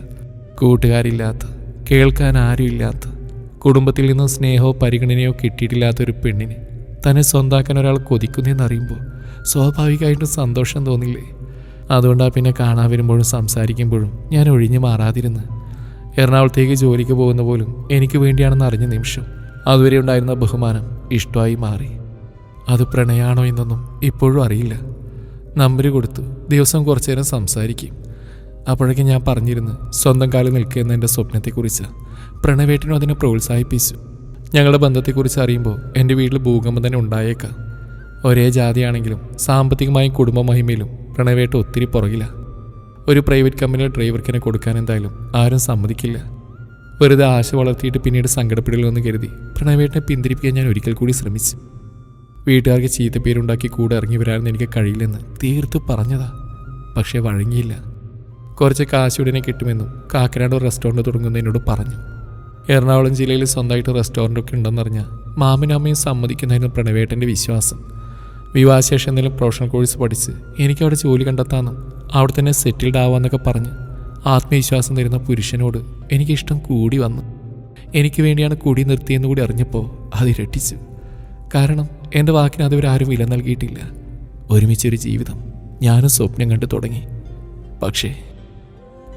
കൂട്ടുകാരില്ലാത്ത, കേൾക്കാൻ ആരുമില്ലാത്ത, കുടുംബത്തിൽ നിന്നും സ്നേഹമോ പരിഗണനയോ കിട്ടിയിട്ടില്ലാത്തൊരു പെണ്ണിന് തന്നെ സ്വന്താക്കാൻ ഒരാൾ കൊതിക്കുന്നതെന്നറിയുമ്പോൾ സ്വാഭാവികമായിട്ടും സന്തോഷം തോന്നില്ലേ? അതുകൊണ്ടാണ് പിന്നെ കാണാൻ വരുമ്പോഴും സംസാരിക്കുമ്പോഴും ഞാൻ ഒഴിഞ്ഞു മാറാതിരുന്ന്. എറണാകുളത്തേക്ക് ജോലിക്ക് പോകുന്ന പോലും എനിക്ക് വേണ്ടിയാണെന്ന് അറിഞ്ഞ നിമിഷം അതുവരെ ഉണ്ടായിരുന്ന ബഹുമാനം ഇഷ്ടമായി മാറി. അത് പ്രണയമാണോ എന്നൊന്നും ഇപ്പോഴും അറിയില്ല. നമ്പർ കൊടുത്തു. ദിവസം കുറച്ചു നേരം സംസാരിക്കും. അപ്പോഴേക്കും ഞാൻ പറഞ്ഞിരുന്നു സ്വന്തം കാലിൽ നിൽക്കുക എന്ന എൻ്റെ സ്വപ്നത്തെക്കുറിച്ച്. പ്രണവേട്ടനും അതിനെ പ്രോത്സാഹിപ്പിച്ചു. ഞങ്ങളുടെ ബന്ധത്തെക്കുറിച്ച് അറിയുമ്പോൾ എൻ്റെ വീട്ടിൽ ഭൂകമ്പം തന്നെ ഉണ്ടായേക്കാം. ഒരേ ജാതിയാണെങ്കിലും സാമ്പത്തികമായും കുടുംബ മഹിമയിലും പ്രണവേട്ട ഒത്തിരി പുറകില്ല. ഒരു പ്രൈവറ്റ് കമ്പനിയിൽ ഡ്രൈവർക്കിനെ കൊടുക്കാൻ എന്തായാലും ആരും സമ്മതിക്കില്ല. വെറുതെ ആശ വളർത്തിയിട്ട് പിന്നീട് സങ്കടപ്പെടില്ലെന്ന് കരുതി പ്രണവേട്ടനെ പിന്തിരിപ്പിക്കാൻ ഞാൻ ഒരിക്കൽ കൂടി ശ്രമിച്ചു. വീട്ടുകാർക്ക് ചീത്തപ്പേരുണ്ടാക്കി കൂടെ ഇറങ്ങി വരാനൊന്നും എനിക്ക് കഴിയില്ലെന്ന് തീർത്ത് പറഞ്ഞതാ. പക്ഷേ വഴങ്ങിയില്ല. കുറച്ച് കാശുടനെ കിട്ടുമെന്നും കാക്കനാട് റെസ്റ്റോറൻറ്റ് തുടങ്ങുന്നതിനോട് പറഞ്ഞു. എറണാകുളം ജില്ലയിൽ സ്വന്തമായിട്ട് റെസ്റ്റോറൻറ്റൊക്കെ ഉണ്ടെന്നറിഞ്ഞാൽ മാമനും അമ്മയും സമ്മതിക്കുന്നതിന് പ്രണവേട്ടൻ്റെ വിശ്വാസം. വിവാഹശേഷം എന്തെങ്കിലും പ്രൊഫഷണൽ കോഴ്സ് പഠിച്ച് എനിക്കവിടെ ജോലി കണ്ടെത്താമെന്നും അവിടെ തന്നെ സെറ്റിൽഡ് ആവാമെന്നൊക്കെ പറഞ്ഞ് ആത്മവിശ്വാസം തരുന്ന പുരുഷനോട് എനിക്കിഷ്ടം കൂടി വന്നു. എനിക്ക് വേണ്ടിയാണ് കൂടി നിർത്തിയെന്ന് കൂടി അറിഞ്ഞപ്പോൾ അത് ഇരട്ടിച്ചു. കാരണം എൻ്റെ വാക്കിന് അതുവരാരും വില നൽകിയിട്ടില്ല. ഒരുമിച്ചൊരു ജീവിതം ഞാനും സ്വപ്നം കണ്ടു തുടങ്ങി. പക്ഷേ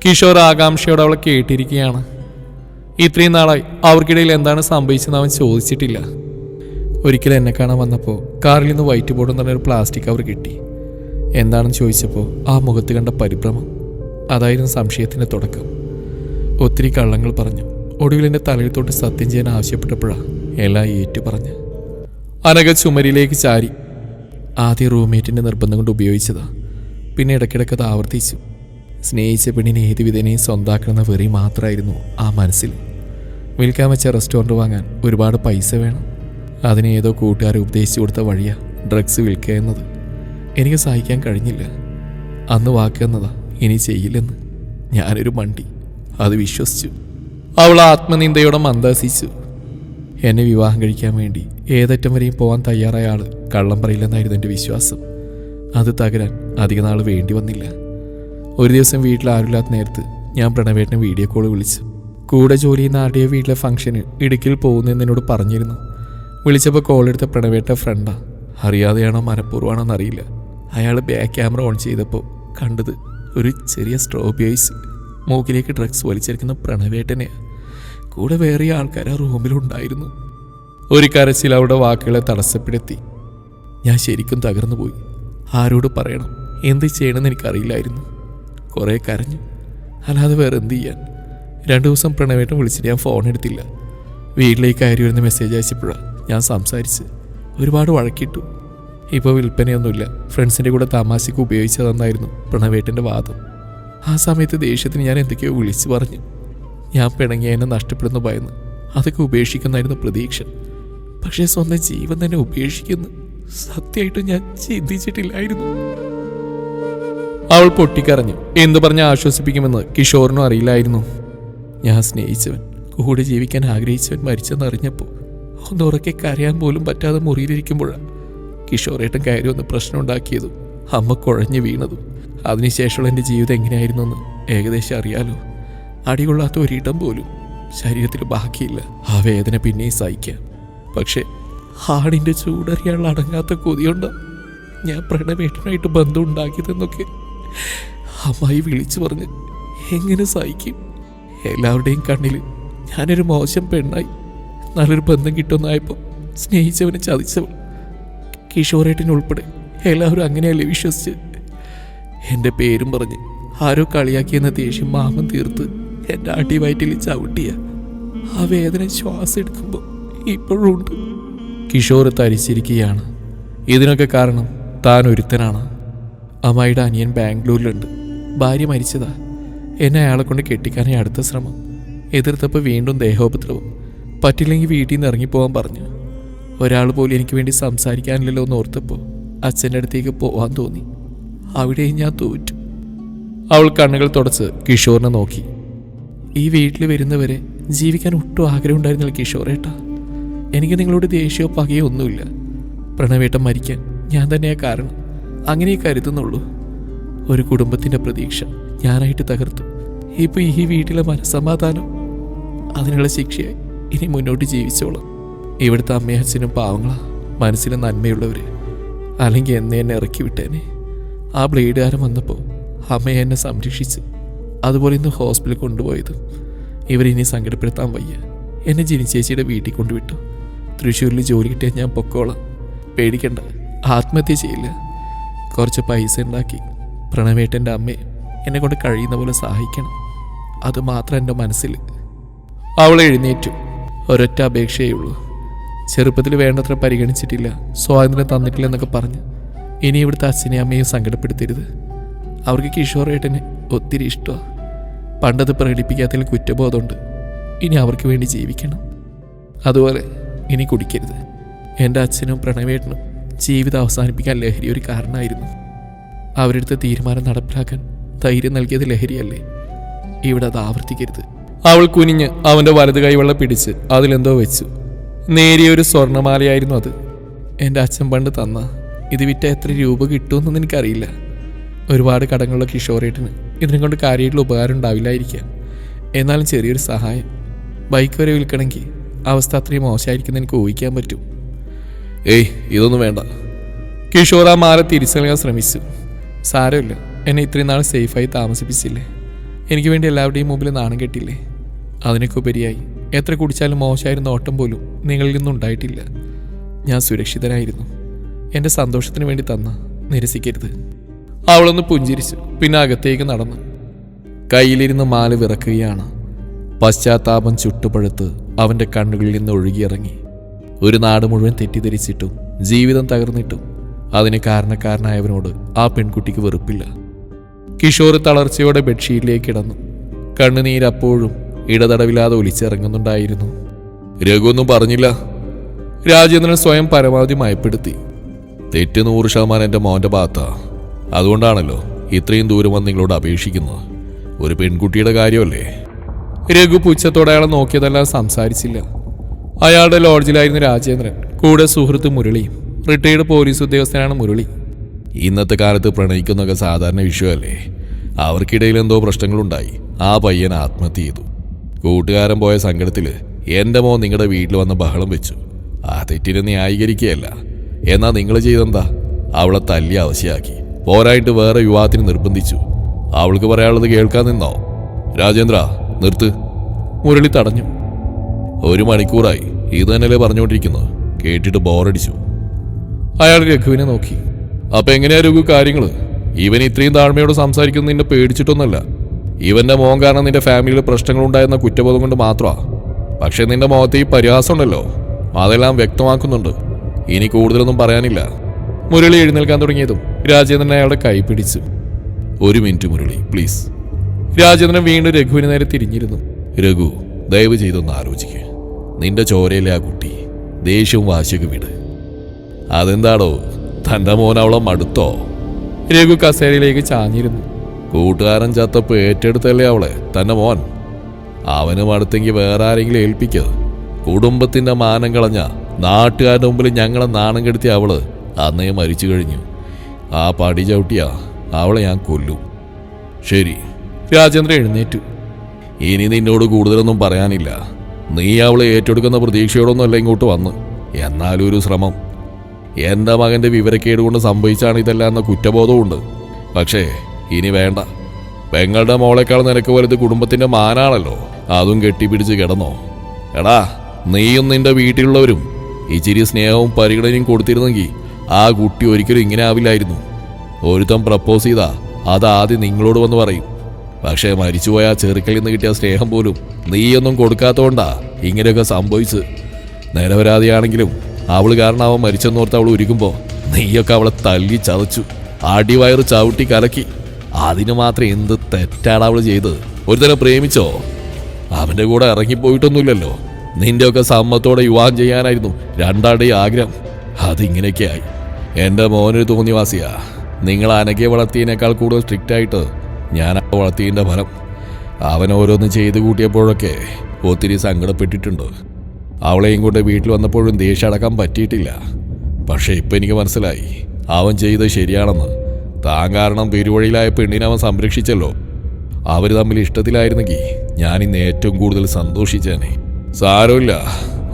കിഷോർ ആകാംക്ഷയോടെ അവളെ കേട്ടിരിക്കുകയാണ്. ഇത്രയും നാളായി അവർക്കിടയിൽ എന്താണ് സംഭവിച്ചതെന്ന് അവൻ ചോദിച്ചിട്ടില്ല. ഒരിക്കലും എന്നെ കാണാൻ വന്നപ്പോൾ കാറിൽ നിന്ന് വൈറ്റ് ബോർഡ് എന്ന് പറഞ്ഞൊരു പ്ലാസ്റ്റിക് കവർ കിട്ടി. എന്താണെന്ന് ചോദിച്ചപ്പോൾ ആ മുഖത്ത് കണ്ട പരിഭ്രമം, അതായിരുന്നു സംശയത്തിൻ്റെ തുടക്കം. ഒത്തിരി കള്ളങ്ങൾ പറഞ്ഞു. ഒടുവിൽ എൻ്റെ തലയിൽ തൊട്ട് സത്യം ചെയ്യാൻ ആവശ്യപ്പെട്ടപ്പോഴാണ് എല്ലാം ഏറ്റു പറഞ്ഞ്. അനഘ ചുമരിലേക്ക് ചാരി. ആദ്യം റൂംമേറ്റിൻ്റെ നിർബന്ധം കൊണ്ട് ഉപയോഗിച്ചതാ. പിന്നെ ഇടയ്ക്കിടയ്ക്ക് അത് ആവർത്തിച്ചു. സ്നേഹിച്ച പെണ്ണിനെ ഏത് വിധേനയും സ്വന്താക്കണമെന്ന വെറി മാത്രമായിരുന്നു ആ മനസ്സിൽ. വിൽക്കാൻ വെച്ച റെസ്റ്റോറൻറ്റ് വാങ്ങാൻ ഒരുപാട് പൈസ വേണം. അതിന് ഏതോ കൂട്ടുകാരെ ഉപദേശിച്ചു കൊടുത്ത വഴിയാ ഡ്രഗ്സ് വിൽക്കുക എന്നത്. എനിക്ക് സഹിക്കാൻ കഴിഞ്ഞില്ല. അന്ന് വാക്ക് തന്നതാ ഇനി ചെയ്യില്ലെന്ന്. ഞാനൊരു മണ്ടി. അത് വിശ്വസിച്ചു. അവൾ ആത്മനിന്ദയോടെ മന്ദഹസിച്ചു. എന്നെ വിവാഹം കഴിക്കാൻ വേണ്ടി ഏതറ്റം വരെയും പോകാൻ തയ്യാറായ ആൾ കള്ളം പറയില്ലെന്നായിരുന്നു എൻ്റെ വിശ്വാസം. അത് തകരാൻ അധിക നാൾ വേണ്ടി വന്നില്ല. ഒരു ദിവസം വീട്ടിൽ ആരുമില്ലാത്ത നേരത്ത് ഞാൻ പ്രണവേട്ടനെ വീഡിയോ കോൾ വിളിച്ചു. കൂടെ ജോലി ചെയ്യുന്ന ആരുടെയോ വീട്ടിലെ ഫംഗ്ഷന് ഇടുക്കിയിൽ പോകുന്നതെന്ന് എന്നോട് പറഞ്ഞിരുന്നു. വിളിച്ചപ്പോൾ കോൾ എടുത്ത പ്രണവേട്ട ഫ്രണ്ടാ. അറിയാതെയാണോ മനഃപൂർവ്വമാണോ എന്നറിയില്ല. അയാൾ ബാക്ക് ക്യാമറ ഓൺ ചെയ്തപ്പോൾ കണ്ടത് ഒരു ചെറിയ സ്ട്രോബി ഐസ്. മൂക്കിലേക്ക് ഡ്രഗ്സ് വലിച്ചെടുക്കുന്ന പ്രണവേട്ടനെ. കൂടെ വേറെ ആൾക്കാർ ആ റൂമിലുണ്ടായിരുന്നു. ഒരു കരച്ചിൽ അവളുടെ വാക്കുകളെ തടസ്സപ്പെടുത്തി. ഞാൻ ശരിക്കും തകർന്നു പോയി. ആരോട് പറയണം, എന്ത് ചെയ്യണമെന്ന് എനിക്കറിയില്ലായിരുന്നു. കുറേ കരഞ്ഞു, അല്ലാതെ വേറെ എന്ത് ചെയ്യാൻ. 2 ദിവസം പ്രണവേട്ടൻ വിളിച്ചിട്ട് ഞാൻ ഫോൺ എടുത്തില്ല. വീട്ടിലേക്ക് കയറി വരുന്ന മെസ്സേജ് അയച്ചപ്പോഴാണ് ഞാൻ സംസാരിച്ച്. ഒരുപാട് വഴക്കിട്ടു. ഇപ്പോൾ വിൽപ്പനയൊന്നുമില്ല, ഫ്രണ്ട്സിൻ്റെ കൂടെ തമാശയ്ക്ക് ഉപയോഗിച്ചതെന്നായിരുന്നു പ്രണവേട്ടൻ്റെ വാദം. ആ സമയത്ത് ദേഷ്യത്തിന് ഞാൻ എന്തൊക്കെയോ വിളിച്ചു പറഞ്ഞു. ഞാൻ പിണങ്ങിയ എന്നെ നഷ്ടപ്പെടുന്ന ഭയന്ന് അതൊക്കെ ഉപേക്ഷിക്കുന്നായിരുന്നു പ്രതീക്ഷ. പക്ഷേ സ്വന്തം ജീവൻ തന്നെ ഉപേക്ഷിക്കുന്നു സത്യമായിട്ടും ഞാൻ ചിന്തിച്ചിട്ടില്ലായിരുന്നു. അവൾ പൊട്ടിക്കരഞ്ഞു. എന്തു പറഞ്ഞ് ആശ്വസിപ്പിക്കുമെന്ന് കിഷോറിനും അറിയില്ലായിരുന്നു. ഞാൻ സ്നേഹിച്ചവൻ, കൂടെ ജീവിക്കാൻ ആഗ്രഹിച്ചവൻ മരിച്ചെന്നറിഞ്ഞപ്പോൾ ഒന്നുറക്കെ കരയാൻ പോലും പറ്റാതെ മുറിയിലിരിക്കുമ്പോഴാണ് കിഷോറേട്ടൻ കയറി ഒന്ന് പ്രശ്നം ഉണ്ടാക്കിയതും അമ്മ കുഴഞ്ഞു വീണതും. അതിനുശേഷമുള്ള എൻ്റെ ജീവിതം എങ്ങനെയായിരുന്നെന്ന് ഏകദേശം അറിയാലോ. അടികൊള്ളാത്ത ഒരിടം പോലും ശരീരത്തിൽ ബാക്കിയില്ല. ആ വേദന പിന്നെയും സഹിക്കാം. പക്ഷേ ഹാടിൻ്റെ ചൂടറിയാനുള്ള അടങ്ങാത്ത കൊതിയുണ്ടോ ഞാൻ പ്രണവേട്ടനായിട്ട് ബന്ധം ഉണ്ടാക്കിയതെന്നൊക്കെ അമ്മായി വിളിച്ചു പറഞ്ഞ് എങ്ങനെ സഹിക്കും? എല്ലാവരുടെയും കണ്ണിൽ ഞാനൊരു മോശം പെണ്ണായി. നല്ലൊരു ബന്ധം കിട്ടുമെന്നായപ്പോൾ സ്നേഹിച്ചവനെ ചതിച്ചവൾ. കിഷോറേട്ടനുൾപ്പെടെ എല്ലാവരും അങ്ങനെയല്ലേ വിശ്വസിച്ച്. എൻ്റെ പേരും പറഞ്ഞ് ആരോ കളിയാക്കിയെന്ന ദേഷ്യം മാമൻ തീർത്ത് എൻ്റെ അടിവയറ്റിൽ ചവിട്ടിയ ആ വേദന ശ്വാസം എടുക്കുമ്പോൾ ഇപ്പോഴും ഉണ്ട്. കിഷോർ തരിച്ചിരിക്കുകയാണ്. ഇതിനൊക്കെ കാരണം താൻ ഒരുത്തനാണ്. അമ്മായിയുടെ അനിയൻ ബാംഗ്ലൂരിലുണ്ട്. ഭാര്യ മരിച്ചതാ. എന്നെ അയാളെ കൊണ്ട് കെട്ടിക്കാനായി അടുത്ത ശ്രമം. എതിർത്തപ്പോൾ വീണ്ടും ദേഹോപദ്രവം. പറ്റില്ലെങ്കിൽ വീട്ടിൽ നിന്ന് ഇറങ്ങിപ്പോവാൻ പറഞ്ഞു. ഒരാൾ പോലും എനിക്ക് വേണ്ടി സംസാരിക്കാനില്ലല്ലോ എന്ന് ഓർത്തപ്പോൾ അച്ഛൻ്റെ അടുത്തേക്ക് പോവാൻ തോന്നി. അവിടെയും ഞാൻ തോറ്റു. അവൾ കണ്ണുകൾ തുടച്ച് കിഷോറിനെ നോക്കി. ഈ വീട്ടിൽ വരുന്നവരെ ജീവിക്കാൻ ഒട്ടും ആഗ്രഹം ഉണ്ടായിരുന്നില്ല കിഷോറേട്ടാ. എനിക്ക് നിങ്ങളോട് ദേഷ്യമോ പകയോ ഒന്നുമില്ല. പ്രണവേട്ടൻ മരിക്കാൻ ഞാൻ തന്നെയാ കാരണം. അങ്ങനെ കരുതുന്നുള്ളൂ. ഒരു കുടുംബത്തിൻ്റെ പ്രതീക്ഷ ഞാനായിട്ട് തകർത്തു. ഇപ്പോൾ ഈ വീട്ടിലെ മനസ്സമാധാനം അതിനുള്ള ശിക്ഷയായി ഇനി മുന്നോട്ട് ജീവിച്ചോളാം. ഇവിടുത്തെ അമ്മയും അച്ഛനും പാവങ്ങളാ, മനസ്സിലെ നന്മയുള്ളവർ. അല്ലെങ്കിൽ എന്നെ ഇറക്കി വിട്ടേനെ. ആ ബ്ലേഡുകാരൻ വന്നപ്പോൾ അമ്മയെ എന്നെ സംരക്ഷിച്ച് അതുപോലെ ഇന്ന് ഹോസ്പിറ്റലിൽ കൊണ്ടുപോയത്. ഇവരിനി സങ്കടപ്പെടുത്താൻ വയ്യ. എന്നെ ജിനിച്ചേച്ചിയുടെ വീട്ടിൽ കൊണ്ടുവിട്ടു. തൃശ്ശൂരിൽ ജോലി കിട്ടിയാൽ ഞാൻ പൊക്കോളാം. പേടിക്കണ്ട, ആത്മഹത്യ ചെയ്യില്ല. കുറച്ച് പൈസ ഉണ്ടാക്കി പ്രണവേട്ടൻ്റെ അമ്മയെ എന്നെ കൊണ്ട് കഴിയുന്ന പോലെ സഹായിക്കണം. അതുമാത്രം എൻ്റെ മനസ്സിൽ. അവൾ എഴുന്നേറ്റു. ഒരൊറ്റ അപേക്ഷയേ ഉള്ളൂ. ചെറുപ്പത്തിൽ വേണ്ടത്ര പരിഗണിച്ചിട്ടില്ല, സ്വാതന്ത്ര്യം തന്നിട്ടില്ല എന്നൊക്കെ പറഞ്ഞ് ഇനി ഇവിടുത്തെ അച്ഛനെയും അമ്മയും സങ്കടപ്പെടുത്തരുത്. അവർക്ക് കിഷോറേട്ടനെ ഒത്തിരി ഇഷ്ടമാണ്. പണ്ടത് പ്രകടിപ്പിക്കാത്തതിൽ കുറ്റബോധമുണ്ട്. ഇനി അവർക്ക് വേണ്ടി ജീവിക്കണം. അതുപോലെ ഇനി കുടിക്കരുത്. എൻ്റെ അച്ഛനും പ്രണവേട്ടനും ജീവിതം അവസാനിപ്പിക്കാൻ ലഹരി ഒരു കാരണമായിരുന്നു. അവരെടുത്ത തീരുമാനം നടപ്പിലാക്കാൻ ധൈര്യം നൽകിയത് ലഹരിയല്ലേ? ഇവിടെ അത് ആവർത്തിക്കരുത്. അവൾ കുനിഞ്ഞ് അവൻ്റെ വലത് കൈവെള്ള പിടിച്ച് അതിലെന്തോ വെച്ചു. നേരിയൊരു സ്വർണ്ണമാലയായിരുന്നു അത്. എൻ്റെ അച്ഛൻ പണ്ട് തന്ന. ഇത് വിറ്റ എത്ര രൂപ കിട്ടുമെന്നൊന്നും എനിക്കറിയില്ല. ഒരുപാട് കടങ്ങളുള്ള കിഷോറേട്ടന് ഇതിനെ കൊണ്ട് കാര്യമായിട്ടുള്ള ഉപകാരം ഉണ്ടാവില്ലായിരിക്കാം. എന്നാലും ചെറിയൊരു സഹായം. ബൈക്ക് വരെ വിൽക്കണമെങ്കിൽ അവസ്ഥ അത്രയും മോശമായിരിക്കുമെന്ന് എനിക്ക് ഊഹിക്കാൻ പറ്റും. ഏയ്, ഇതൊന്നും വേണ്ട. കിഷോർ ആ മാല തിരിച്ചു നൽകാൻ ശ്രമിച്ചു. സാരമില്ല, എന്നെ ഇത്രയും നാൾ സേഫായി താമസിപ്പിച്ചില്ലേ. എനിക്ക് വേണ്ടി എല്ലാവരുടെയും മുമ്പിൽ നാണം കെട്ടില്ലേ. അതിനൊക്കെ ഉപരിയായി എത്ര കുടിച്ചാലും മോശമായിരുന്ന ഓട്ടം പോലും നിങ്ങളിൽ നിന്നും ഉണ്ടായിട്ടില്ല. ഞാൻ സുരക്ഷിതനായിരുന്നു. എൻ്റെ സന്തോഷത്തിന് വേണ്ടി തന്ന, നിരസിക്കരുത്. അവളൊന്ന് പുഞ്ചിരിച്ചു. പിന്നെ അകത്തേക്ക് നടന്നു. കയ്യിലിരുന്ന് മാല വിറക്കുകയാണ്. പശ്ചാത്താപം ചുട്ടുപഴുത്ത് അവൻ്റെ കണ്ണുകളിൽ നിന്ന് ഒഴുകിയിറങ്ങി. ഒരു നാട് മുഴുവൻ തെറ്റിദ്ധരിച്ചിട്ടും ജീവിതം തകർന്നിട്ടും അതിന് കാരണക്കാരനായവനോട് ആ പെൺകുട്ടിക്ക് വെറുപ്പില്ല. കിഷോർ തളർച്ചയോടെ ബെഡ്ഷീറ്റിലേക്ക് കിടന്നു. കണ്ണുനീരപ്പോഴും ഇടതടവില്ലാതെ ഒലിച്ചിറങ്ങുന്നുണ്ടായിരുന്നു. രഘു ഒന്നും പറഞ്ഞില്ല. രാജേന്ദ്രൻ സ്വയം പരമാവധി മയപ്പെടുത്തി. തെറ്റ് 100% എൻ്റെ മോൻ്റെ ഭാഗത്താ. അതുകൊണ്ടാണല്ലോ ഇത്രയും ദൂരം വന്ന് നിങ്ങളോട് അപേക്ഷിക്കുന്നത്. ഒരു പെൺകുട്ടിയുടെ കാര്യമല്ലേ? രഘു പുച്ഛത്തോടെ അയാളെ നോക്കിയതല്ലാതെ സംസാരിച്ചില്ല. അയാളുടെ ലോഡ്ജിലായിരുന്നു രാജേന്ദ്രൻ. കൂടെ സുഹൃത്ത് മുരളിയും. റിട്ടയർഡ് പോലീസ് ഉദ്യോഗസ്ഥനാണ് മുരളി. ഇന്നത്തെ കാലത്ത് പ്രണയിക്കുന്നതൊക്കെ സാധാരണ വിഷയമല്ലേ? അവർക്കിടയിൽ എന്തോ പ്രശ്നങ്ങളുണ്ടായി. ആ പയ്യൻ ആത്മഹത്യ ചെയ്തു. കൂട്ടുകാരൻ പോയ സങ്കടത്തിൽ എൻ്റെ മോൻ നിങ്ങളുടെ വീട്ടിൽ വന്ന് ബഹളം വെച്ചു. ആ തെറ്റിനെ ന്യായീകരിക്കുകയല്ല. എന്നാൽ നിങ്ങൾ ചെയ്തെന്താ? അവളെ തല്ലി അവശയാക്കി. പോരായിട്ട് വേറെ വിവാഹത്തിന് നിർബന്ധിച്ചു. അവൾക്ക് പറയാനുള്ളത് കേൾക്കാൻ നിന്നോ? രാജേന്ദ്ര നിർത്ത്. മുരളി തടഞ്ഞു. 1 മണിക്കൂറായി ഇത് തന്നെയല്ലേ പറഞ്ഞുകൊണ്ടിരിക്കുന്നത്. കേട്ടിട്ട് ബോറടിച്ചു. അയാൾ രഘുവിനെ നോക്കി. അപ്പൊ എങ്ങനെയാ രഘു കാര്യങ്ങള്? ഇവൻ ഇത്രയും താഴ്മയോട് സംസാരിക്കുന്നത് നിന്നെ പേടിച്ചിട്ടൊന്നല്ല. ഇവന്റെ മോൻ കാരണം നിന്റെ ഫാമിലിയിൽ പ്രശ്നങ്ങളുണ്ടായിരുന്ന കുറ്റബോധം കൊണ്ട് മാത്രമാ. പക്ഷെ നിന്റെ മുഖത്ത് ഈ പരിഹാസം ഉണ്ടല്ലോ, അതെല്ലാം വ്യക്തമാക്കുന്നുണ്ട്. ഇനി കൂടുതലൊന്നും പറയാനില്ല. മുരളി എഴുന്നേൽക്കാൻ തുടങ്ങിയതും രാജേന്ദ്രൻ അയാളുടെ കൈ പിടിച്ചു. 1 മിനിറ്റ് മുരളി പ്ലീസ്. രാജേന്ദ്രൻ വീണ്ടും രഘുവിന് നേരെ തിരിഞ്ഞിരുന്നു. രഘു ദയവ് ചെയ്തൊന്ന് ആലോചിക്കുക. നിന്റെ ചോരയിലെ ആ കുട്ടി ദേഷ്യവും വാശിയൊക്കെ വിട്. അതെന്താടോ തന്റെ മോൻ അവളെ മടുത്തോ? രഘു കസേരയിലേക്ക് ചാഞ്ഞിരുന്നു. കൂട്ടുകാരൻ ചത്തപ്പ് ഏറ്റെടുത്തല്ലേ അവളെ തന്റെ മോൻ. അവന് മടുത്തെങ്കിൽ വേറെ ആരെങ്കിലും ഏൽപ്പിക്കത്. കുടുംബത്തിന്റെ മാനം കളഞ്ഞ നാട്ടുകാരുടെ മുമ്പിൽ ഞങ്ങളെ നാണം കെടുത്തിയ അവള് അന്നേ മരിച്ചു കഴിഞ്ഞു. ആ പടി ചവിട്ടിയാ അവളെ ഞാൻ കൊല്ലും. ശരി. രാജേന്ദ്രൻ എഴുന്നേറ്റു. ഇനി നിന്നോട് കൂടുതലൊന്നും പറയാനില്ല. നീ അവളെ ഏറ്റെടുക്കുന്ന പ്രതീക്ഷയോടൊന്നുമല്ല ഇങ്ങോട്ട് വന്ന്. എന്നാലും ഒരു ശ്രമം. എൻ്റെ മകൻ്റെ വിവരക്കേട് കൊണ്ട് സംഭവിച്ചാണ് ഇതെല്ലാം എന്ന കുറ്റബോധമുണ്ട്. പക്ഷേ ഇനി വേണ്ട. പെങ്ങളുടെ മോളെക്കാൾ നിനക്ക് വലുത് കുടുംബത്തിൻ്റെ മാനാണല്ലോ. അതും കെട്ടിപ്പിടിച്ച് കിടന്നോ? എടാ നീയും നിന്റെ വീട്ടിലുള്ളവരും ഇച്ചിരി സ്നേഹവും പരിഗണനയും കൊടുത്തിരുന്നെങ്കിൽ ആ കുട്ടി ഒരിക്കലും ഇങ്ങനെ ആവില്ലായിരുന്നു. ഒരുത്തം പ്രപ്പോസ് ചെയ്താ അത് ആദ്യം നിങ്ങളോട് വന്ന് പറയും. പക്ഷേ മരിച്ചുപോയ ആ ചെറുക്കലിൽ നിന്ന് കിട്ടിയ സ്നേഹം പോലും നീയൊന്നും കൊടുക്കാത്തതുകൊണ്ടാ ഇങ്ങനെയൊക്കെ സംഭവിച്ച്. നിരപരാധിയാണെങ്കിലും അവള് കാരണം അവൻ മരിച്ചെന്നോർത്ത് അവൾ ഒരുക്കുമ്പോൾ നീയൊക്കെ അവളെ തല്ലി ചതച്ചു, അടിവയറ് ചവിട്ടി കലക്കി. അതിന് മാത്രം എന്ത് തെറ്റാണ് അവൾ ചെയ്തത്? ഒരുത്തനെ പ്രേമിച്ചോ? അവൻ്റെ കൂടെ ഇറങ്ങിപ്പോയിട്ടൊന്നുമില്ലല്ലോ. നിന്റെയൊക്കെ സമ്മതത്തോടെ വിവാഹം ചെയ്യാനായിരുന്നു രണ്ടാളുടെയും ആഗ്രഹം. അതിങ്ങനെയൊക്കെയായി. എൻ്റെ മോനൊരു തോന്നിവാസിയാ. നിങ്ങൾ അനഘയെ വളർത്തിയതിനേക്കാൾ കൂടുതൽ സ്ട്രിക്റ്റായിട്ട് ഞാൻ വളർത്തിയതിൻ്റെ ഫലം. അവൻ ഓരോന്ന് ചെയ്ത് കൂട്ടിയപ്പോഴൊക്കെ ഒത്തിരി സങ്കടപ്പെട്ടിട്ടുണ്ട്. അവളെയും കൊണ്ട് വീട്ടിൽ വന്നപ്പോഴും ദേഷ്യം അടക്കാൻ പറ്റിയിട്ടില്ല. പക്ഷെ ഇപ്പം എനിക്ക് മനസ്സിലായി അവൻ ചെയ്തത് ശരിയാണെന്ന്. താൻ കാരണം പെരുവഴിയിലായ പെണ്ണിനെ അവൻ സംരക്ഷിച്ചല്ലോ. അവർ തമ്മിൽ ഇഷ്ടത്തിലായിരുന്നെങ്കിൽ ഞാൻ ഇന്ന് ഏറ്റവും കൂടുതൽ സന്തോഷിച്ചേനെ. സാരമില്ല,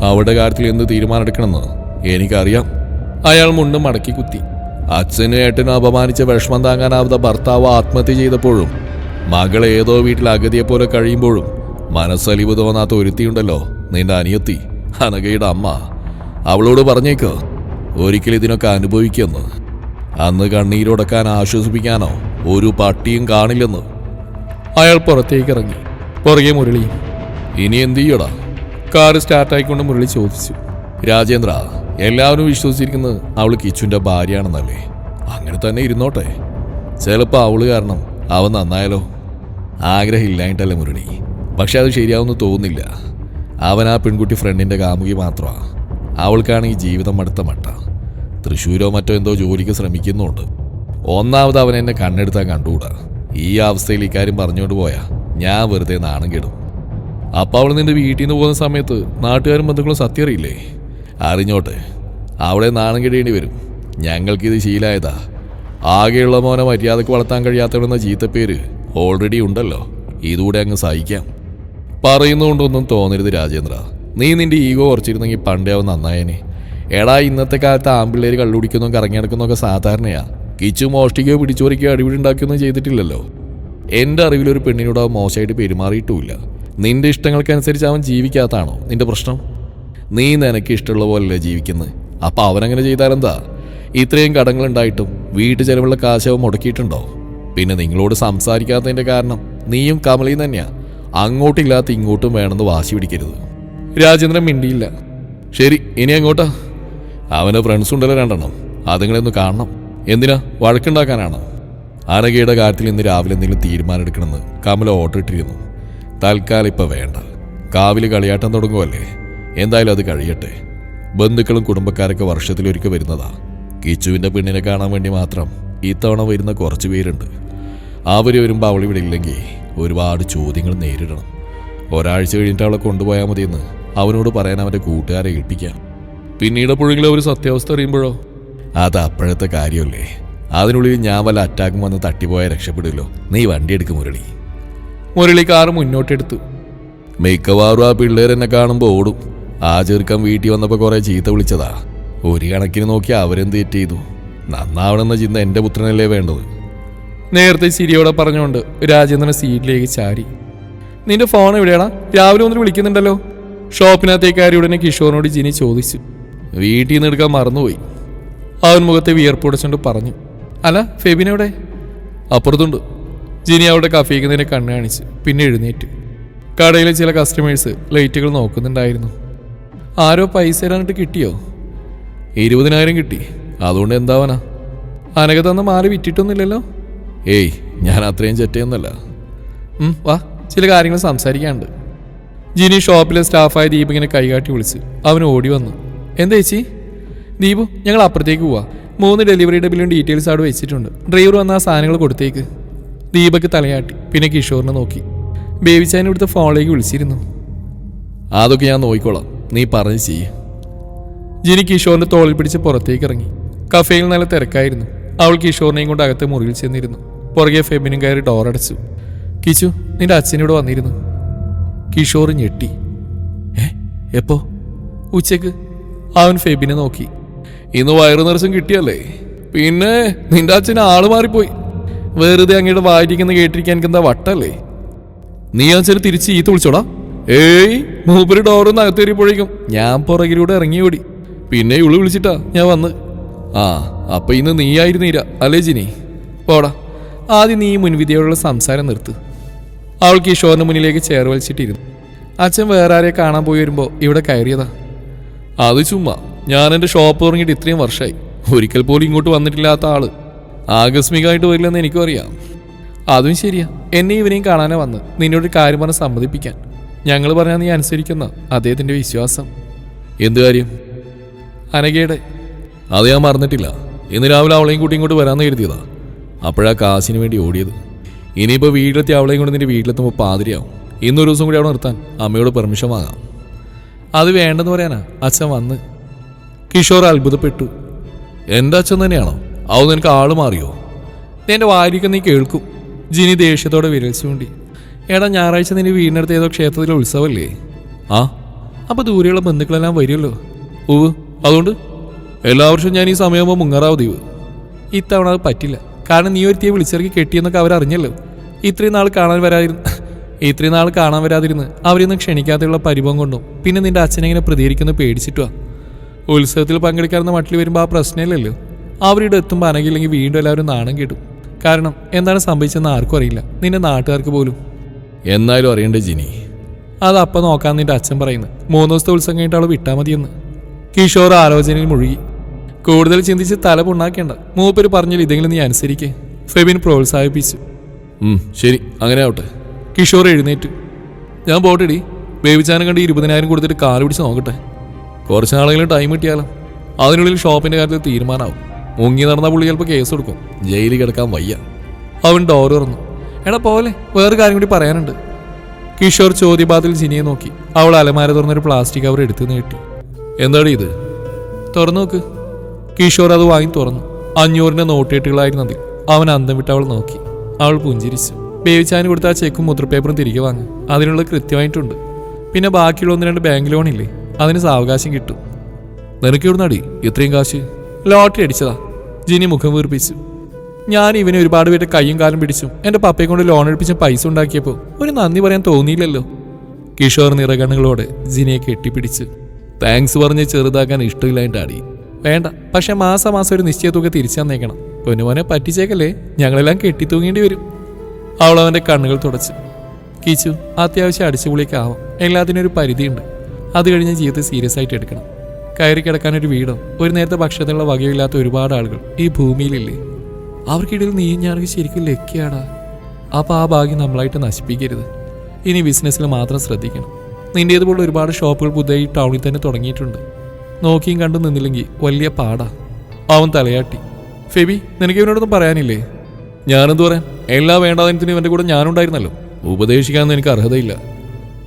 അവളുടെ കാര്യത്തിൽ എന്ത് തീരുമാനം എനിക്കറിയാം. അയാൾ മുണ്ടും മടക്കി കുത്തി. അച്ഛനും ഏട്ടനും അപമാനിച്ച വിഷമം താങ്ങാനാവാത്ത ഭർത്താവ് ആത്മഹത്യ ചെയ്തപ്പോഴും മകൾ ഏതോ വീട്ടിൽ അഗതിയെപ്പോലെ കഴിയുമ്പോഴും മനസ്സലിവ് തോന്നാത്ത ഒരുത്തിയുണ്ടല്ലോ, നിന്റെ അനിയത്തി അനഘയുടെ അമ്മ. അവളോട് പറഞ്ഞേക്കോ ഒരിക്കലും ഇതിനൊക്കെ അനുഭവിക്കുമെന്ന്. അന്ന് കണ്ണീരൊടക്കാൻ ആശ്വസിപ്പിക്കാനോ ഒരു പട്ടിയും കാണില്ലെന്ന്. അയാൾ പുറത്തേക്ക് ഇറങ്ങി. പുറകെ മുരളിയും. ഇനി എന്ത് ചെയ്യടാ? കാറ് സ്റ്റാർട്ടായിക്കൊണ്ട് മുരളി ചോദിച്ചു. രാജേന്ദ്ര, എല്ലാവരും വിശ്വസിച്ചിരിക്കുന്നത് അവൾ കിച്ചുവിൻ്റെ ഭാര്യയാണെന്നല്ലേ? അങ്ങനെ തന്നെ ഇരുന്നോട്ടെ. ചിലപ്പോൾ അവള് കാരണം അവൻ നന്നായാലോ? ആഗ്രഹമില്ലായിട്ടല്ലേ മുരളി, പക്ഷെ അത് ശരിയാവുമെന്ന് തോന്നുന്നില്ല. അവൻ ആ പെൺകുട്ടി ഫ്രണ്ടിൻ്റെ കാമുകി മാത്രമാണ്. അവൾക്കാണെങ്കിൽ ജീവിതം അടുത്ത മട്ട. തൃശ്ശൂരോ മറ്റോ എന്തോ ജോലിക്ക് ശ്രമിക്കുന്നുണ്ട്. ഒന്നാമത് അവൻ എന്നെ കണ്ണെടുത്താൽ കണ്ടുകൂടാ. ഈ അവസ്ഥയിൽ ഇക്കാര്യം പറഞ്ഞുകൊണ്ട് പോയാൽ ഞാൻ വെറുതെ നാണം കെടും. അപ്പം അവൾ നിന്റെ വീട്ടിൽ നിന്ന് പോകുന്ന സമയത്ത് നാട്ടുകാരും ബന്ധുക്കളും സത്യം അറിയില്ലേ? അറിഞ്ഞോട്ടെ, അവളെ നാണം കെടേണ്ടി വരും. ഞങ്ങൾക്കിത് ശീലമായതാ. ആകെയുള്ള മോനെ മര്യാദക്ക് വളർത്താൻ കഴിയാത്തവരെന്ന ചീത്തപ്പേര് ഓൾറെഡി ഉണ്ടല്ലോ. ഇതുകൂടെ അങ്ങ് സഹിക്കാം. പറയുന്നതുകൊണ്ടൊന്നും തോന്നരുത് രാജേന്ദ്ര. നീ നിന്റെ ഈഗോ കുറച്ചിരുന്നെങ്കിൽ പണ്ടേ അവൻ നന്നായേനെ. എടാ, ഇന്നത്തെ കാലത്ത് ആമ്പിള്ളേര് കള്ളുടിക്കുന്നതും കറങ്ങി നടക്കുന്നതൊക്കെ സാധാരണയാ. കിച്ചു മോഷ്ടിക്കുകയോ പിടിച്ചോറിക്കുകയോ അടിപിടി ഉണ്ടാക്കുകയൊന്നും ചെയ്തിട്ടില്ലല്ലോ. എൻ്റെ അറിവിലൊരു പെണ്ണിനോട് അവൻ മോശമായിട്ട് പെരുമാറിയിട്ടുമില്ല. നിന്റെ ഇഷ്ടങ്ങൾക്കനുസരിച്ച് അവൻ ജീവിക്കാത്താണോ നിന്റെ പ്രശ്നം? നീ നിനക്ക് ഇഷ്ടമുള്ള പോലല്ലേ ജീവിക്കുന്നത്. അപ്പം അവനങ്ങനെ ചെയ്താലെന്താ? ഇത്രയും കടങ്ങളുണ്ടായിട്ടും വീട്ടു ചെലവുള്ള കാശ് അവൻ മുടക്കിയിട്ടുണ്ടോ? പിന്നെ നിങ്ങളോട് സംസാരിക്കാത്തതിൻ്റെ കാരണം നീയും കമലയും തന്നെയാ. അങ്ങോട്ടില്ലാത്ത ഇങ്ങോട്ടും വേണമെന്ന് വാശി പിടിക്കരുത്. രാജേന്ദ്രൻ മിണ്ടിയില്ല. ശരി, ഇനി അങ്ങോട്ടാ? അവന് ഫ്രണ്ട്സ് ഉണ്ടല്ലോ 2 അതുങ്ങളെയൊന്ന് കാണണം. എന്തിനാ? വഴക്കുണ്ടാക്കാനാണ്. അനഘയുടെ കാര്യത്തിൽ ഇന്ന് രാവിലെ എന്തെങ്കിലും തീരുമാനം എടുക്കണമെന്ന് കമല ഓർഡർ ഇട്ടിരുന്നു. തൽക്കാലം ഇപ്പം വേണ്ട. കാവിൽ കളിയാട്ടം തുടങ്ങുമല്ലേ. എന്തായാലും അത് കഴിയട്ടെ. ബന്ധുക്കളും കുടുംബക്കാരൊക്കെ വർഷത്തിലൊരിക്കൽ വരുന്നതാ. കിച്ചുവിൻ്റെ പെണ്ണിനെ കാണാൻ വേണ്ടി മാത്രം ഇത്തവണ വരുന്ന കുറച്ച് പേരുണ്ട്. അവർ വരുമ്പോൾ അവളിവിടെ ഇല്ലെങ്കിൽ ഒരുപാട് ചോദ്യങ്ങൾ നേരിടണം. ഒരാഴ്ച കഴിഞ്ഞിട്ട് അവളെ കൊണ്ടുപോയാൽ മതിയെന്ന് അവനോട് പറയാൻ അവൻ്റെ കൂട്ടുകാരെ ഏൽപ്പിക്കാം. പിന്നീട് എപ്പോഴെങ്കിലും അവർ സത്യാവസ്ഥ അറിയുമ്പോഴോ? അത് അപ്പോഴത്തെ കാര്യമല്ലേ. അതിനുള്ളിൽ ഞാൻ വല്ല അറ്റാക്കും വന്ന് തട്ടിപ്പോയാൽ രക്ഷപ്പെടില്ലോ. നീ വണ്ടി എടുക്കും മുരളി. മുരളി കാറ് മുന്നോട്ടെടുത്തു. മിക്കവാറും ആ പിള്ളേരെന്നെ കാണുമ്പോൾ ഓടും. ആ ചെറുക്കം വീട്ടിൽ വന്നപ്പോൾ കുറേ ചീത്ത വിളിച്ചതാ. ഒരു കണക്കിന് നോക്കി അവരെന്ത് തെറ്റ് ചെയ്തു? നന്നാവണമെന്ന ചിന്ത എൻ്റെ പുത്രനല്ലേ വേണ്ടത്. നേരത്തെ ചിരിയോടെ പറഞ്ഞുകൊണ്ട് രാജേന്ദ്രൻ സീറ്റിലേക്ക് ചാരി. നിന്റെ ഫോൺ എവിടെയാടാ? രാവിലെ ഒന്നിട്ട് വിളിക്കുന്നുണ്ടല്ലോ. ഷോപ്പിനകത്തേക്ക് കയറി ഉടനെ കിഷോറിനോട് ജിനി ചോദിച്ചു. വീട്ടിൽ നിന്ന് എടുക്കാൻ മറന്നുപോയി. അവൻ മുഖത്തെ വിയർപ്പുടച്ചുകൊണ്ട് പറഞ്ഞു. അല്ല, ഫെബിനെവിടെ? അപ്പുറത്തുണ്ട്. ജിനി അവളുടെ കഫേക്ക് നേരെ കണ്ണ് കാണിച്ച് പിന്നെ എഴുന്നേറ്റ്. കടയിലെ ചില കസ്റ്റമേഴ്സ് ലൈറ്റുകൾ നോക്കുന്നുണ്ടായിരുന്നു. ആരോ പൈസ തരാനിട്ട് കിട്ടിയോ? 20,000 കിട്ടി. അതുകൊണ്ട് എന്താവാനാ? അനക തന്ന മാറി വിറ്റിട്ടൊന്നുമില്ലല്ലോ. ഏയ്, ഞാൻ അത്രയും ചെറ്റയൊന്നുമല്ല. വാ, ചില കാര്യങ്ങൾ സംസാരിക്കാനുണ്ട്. ജിനി ഷോപ്പിലെ സ്റ്റാഫായ ദീപിങ്ങനെ കൈകാട്ടി വിളിച്ചു. അവൻ ഓടി വന്നു. എന്താ ചേച്ചി? ദീപു, ഞങ്ങൾ അപ്പുറത്തേക്ക് പോവാ. 3 ഡെലിവറിയുടെ ബില്ലും ഡീറ്റെയിൽസ് അവിടെ വെച്ചിട്ടുണ്ട്. ഡ്രൈവർ വന്ന ആ സാധനങ്ങൾ കൊടുത്തേക്ക്. ദീപക്ക് തലയാട്ടി. പിന്നെ കിഷോറിനെ നോക്കി. ബേബിച്ചാൻ ഇവിടുത്തെ ഫോണിലേക്ക് വിളിച്ചിരുന്നു. അതൊക്കെ ഞാൻ നോക്കിക്കോളാം, നീ പറഞ്ഞു ചെയ്യ്. ജിനി കിഷോറിന്റെ തോളിൽ പിടിച്ച് പുറത്തേക്ക് ഇറങ്ങി. കഫേയിൽ നല്ല തിരക്കായിരുന്നു. അവൾ കിഷോറിനെയും കൊണ്ട് അകത്തെ മുറിയിൽ ചെന്നിരുന്നു. പുറകെ ഫെബിനും കയറി ഡോറടച്ചു. കിച്ചു, നിന്റെ അച്ഛനിവിടെ വന്നിരുന്നു. കിഷോർ ഞെട്ടി. എപ്പോ? ഉച്ചക്ക്. അവൻ ഫെബിനെ നോക്കി. ഇന്ന് വയറു നിറച്ചും കിട്ടിയല്ലേ? പിന്നെ നിന്റെ അച്ഛന് ആള് മാറിപ്പോയി. വെറുതെ അങ്ങയുടെ വായിരിക്കുന്ന കേട്ടിരിക്കാൻ എനിക്ക് എന്താ വട്ടല്ലേ? നീ അച്ഛന് തിരിച്ച് ഈത്ത് വിളിച്ചോടാ? ഏയ്, മൂപ്പര് ഡോറൊന്ന് അകത്തേറിയപ്പോഴേക്കും ഞാൻ പുറകിലൂടെ ഇറങ്ങി ഓടി. പിന്നെ ഇവള് വിളിച്ചിട്ടാ ഞാൻ വന്ന്. അപ്പൊ ഇന്ന് നീയായിരുന്നീര അല്ലേ ജിനി? പോടാ, ആദ്യം നീ മുൻവിധിയോടുള്ള സംസാരം നിർത്ത്. അവൾ കിഷോറിന് മുന്നിലേക്ക് ചേർ വലിച്ചിട്ടിരുന്നു. അച്ഛൻ വേറെ ആരെ കാണാൻ പോയി വരുമ്പോ ഇവിടെ കയറിയതാ. അത് ചുമ്മാ. ഞാൻ എൻ്റെ ഷോപ്പ് തുടങ്ങിയിട്ട് ഇത്രയും വർഷമായി. ഒരിക്കൽ പോലും ഇങ്ങോട്ട് വന്നിട്ടില്ലാത്ത ആള് ആകസ്മികമായിട്ട് വരില്ലെന്ന് എനിക്കും അറിയാം. അതും ശരിയാ. എന്നെ ഇവനെയും കാണാനാ വന്ന് നിന്നോട് കാര്യം പറഞ്ഞ് സമ്മതിപ്പിക്കാൻ. ഞങ്ങൾ പറഞ്ഞാൽ നീ അനുസരിക്കുന്ന അദ്ദേഹത്തിന്റെ വിശ്വാസം. എന്ത് കാര്യം? അനഘയുടെ. അത് ഞാൻ മറന്നിട്ടില്ല. ഇന്ന് രാവിലെ അവളെയും കൂട്ടി ഇങ്ങോട്ട് വരാമെന്ന് കരുതിയതാ. അപ്പോഴാ കാശിന് വേണ്ടി ഓടിയത്. ഇനിയിപ്പോൾ വീട്ടിലെത്തി അവളെയും കൊണ്ട് നിന്റെ വീട്ടിലെത്തുമ്പോൾ പാതിരിയാവും. ഇന്നൊരു ദിവസം കൂടി അവിടെ നിർത്താൻ അമ്മയോട് പെർമിഷൻ വാങ്ങാം. അത് വേണ്ടെന്ന് പറയാനാ അച്ഛൻ വന്ന്. കിഷോർ അത്ഭുതപ്പെട്ടു. എൻ്റെ അച്ഛൻ തന്നെയാണോ? അത് നിനക്ക് ആള് മാറിയോ? എന്റെ വാരിക്ക നീ കേൾക്കും. ജിനി ദേഷ്യത്തോടെ വിരൽ ചൂണ്ടി. എടാ, ഞായറാഴ്ച നിന്റെ വീടിനടുത്ത് ഏതോ ക്ഷേത്രത്തിലെ ഉത്സവമല്ലേ? അപ്പൊ ദൂരെയുള്ള ബന്ധുക്കളെല്ലാം വരുമല്ലോ. അതുകൊണ്ട് എല്ലാ വർഷവും ഞാൻ ഈ സമയമാകുമ്പോൾ മുങ്ങാറാവ് ദ്വീപ്. ഇത്തവണ അത് പറ്റില്ല. കാരണം നീ ഒരുത്തിയെ വിളിച്ചിറക്കി കെട്ടിയെന്നൊക്കെ അവരറിഞ്ഞല്ലോ. ഇത്രയും നാൾ കാണാൻ വരാതിരുന്ന് അവരെയൊന്നും ക്ഷണിക്കാതെയുള്ള പരിഭവം കൊണ്ടും പിന്നെ നിന്റെ അച്ഛനെങ്ങനെ പ്രതികരിക്കുന്ന പേടിച്ചിട്ടുവാ. ഉത്സവത്തിൽ പങ്കെടുക്കാറുന്ന മട്ടിൽ വരുമ്പോൾ ആ പ്രശ്നമില്ലല്ലോ. അവരുടെ എത്തുമ്പോൾ അനകില്ലെങ്കിൽ വീണ്ടും എല്ലാവരും നാണം കേട്ടും. കാരണം എന്താണ് സംഭവിച്ചതെന്ന് ആർക്കും അറിയില്ല, നിന്റെ നാട്ടുകാർക്ക് പോലും. എന്നാലും അറിയണ്ടേ ജിനി? അതപ്പം നോക്കാൻ നിന്റെ അച്ഛൻ പറയുന്നു. 3 ദിവസത്തെ ഉത്സവം കഴിഞ്ഞിട്ട് അവൾ വിട്ടാൽ മതിയെന്ന്. കിഷോർ ആലോചനയിൽ മുഴുകി. കൂടുതൽ ചിന്തിച്ച് തല പുണ്ണാക്കേണ്ട. മൂപ്പര് പറഞ്ഞാൽ ഇതെങ്കിലും നീ അനുസരിക്കേ. ഫെബിൻ പ്രോത്സാഹിപ്പിച്ചു. ശരി, അങ്ങനെ ആവട്ടെ. കിഷോർ എഴുന്നേറ്റു. ഞാൻ പോട്ടെടി. ബേബിച്ചാനം കണ്ട് 20,000 കൊടുത്തിട്ട് കാല് പിടിച്ച് നോക്കട്ടെ. കുറച്ച് നാളെങ്കിലും ടൈം കിട്ടിയാലോ? അതിനുള്ളിൽ ഷോപ്പിന്റെ കാര്യത്തിൽ തീരുമാനമാവും. മുങ്ങി നടന്ന പുള്ളി ചിലപ്പോൾ കേസ് കൊടുക്കും. ജയിലിൽ കിടക്കാൻ വയ്യ. അവൻ ഡോർ തുറന്നു. എടാ പോലെ, വേറെ കാര്യം കൂടി പറയാനുണ്ട്. കിഷോർ ചോദ്യപാതിൽ ജിനിയെ നോക്കി. അവൾ അലമാര തുറന്നൊരു പ്ലാസ്റ്റിക് കവർ എടുത്തു നീട്ടി. എന്താണ് ഇത്? തുറന്നു നോക്ക്. കിഷോർ അത് വാങ്ങി തുറന്നു. 500 നോട്ടേട്ടുകളായിരുന്നു അതിൽ. അവൻ അന്തം വിട്ട് അവൾ നോക്കി. അവൾ പുഞ്ചിരിച്ചു. ബേബിച്ചാന് കൊടുത്ത ആ ചെക്കും മുദ്രപ്പേപ്പറും തിരികെ വാങ്ങി. അതിനുള്ള കൃത്യമായിട്ടുണ്ട്. പിന്നെ ബാക്കിയുള്ള 1-2 ബാങ്ക് ലോണില്ലേ, അതിന് സാവകാശം കിട്ടും. നിനക്ക് എവിടുന്നാടി ഇത്രയും കാശ്? ലോട്ടറി അടിച്ചതാ. ജിനി മുഖം വീർപ്പിച്ചു. ഞാൻ ഇവനെ ഒരുപാട് പേരുടെ കയ്യും കാലും പിടിച്ചും എൻ്റെ പപ്പയെ കൊണ്ട് ലോൺ എടുപ്പിച്ചും പൈസ ഉണ്ടാക്കിയപ്പോൾ ഒരു നന്ദി പറയാൻ തോന്നിയില്ലല്ലോ. കിഷോർ നിറകണ്ണുകളോടെ ജിനിയെ കെട്ടിപ്പിടിച്ചു. താങ്ക്സ് പറഞ്ഞ് ചെറുതാക്കാൻ ഇഷ്ടമില്ലായിട്ടാടി. വേണ്ട, പക്ഷെ മാസം ഒരു നിശ്ചയ തുക തിരിച്ചു തന്നേക്കണം. പൊന്നുമോനെ പറ്റിച്ചേക്കല്ലേ, ഞങ്ങളെല്ലാം കെട്ടിത്തൂങ്ങേണ്ടി വരും. അവൾ അവൻ്റെ കണ്ണുകൾ തുടച്ചു. കിച്ചു, അത്യാവശ്യം അടിച്ചുപൊളിയൊക്കെ എല്ലാത്തിനും ഒരു പരിധിയുണ്ട്. അത് കഴിഞ്ഞ് ജീവിതത്തെ സീരിയസ് ആയിട്ട് എടുക്കണം. കയറി കിടക്കാനൊരു വീടോ ഒരു നേരത്തെ ഭക്ഷണത്തിനുള്ള വകയില്ലാത്ത ഒരുപാട് ആളുകൾ ഈ ഭൂമിയിലില്ലേ. അവർക്കിടയിൽ നീയും ഞാനൊക്കെ ശരിക്കും ലക്കിയാടാ. അപ്പോൾ ആ ഭാഗ്യം നമ്മളായിട്ട് നശിപ്പിക്കരുത്. ഇനി ബിസിനസ്സിൽ മാത്രം ശ്രദ്ധിക്കണം. നിൻ്റേതുപോലെ ഒരുപാട് ഷോപ്പുകൾ പുതിയ ടൗണിൽ തന്നെ തുടങ്ങിയിട്ടുണ്ട്. നോക്കിയും കണ്ടു നിന്നില്ലെങ്കിൽ വലിയ പാടാ. അവൻ തലയാട്ടി. ഫെബി, നിനക്ക് ഇവനോടൊന്നും പറയാനില്ലേ? ഞാനെന്ത് പറയാൻ? എല്ലാ വേണ്ടാതിനത്തിനും ഇവൻ്റെ കൂടെ ഞാനുണ്ടായിരുന്നല്ലോ. ഉപദേശിക്കാനൊന്നും എനിക്ക് അർഹതയില്ല.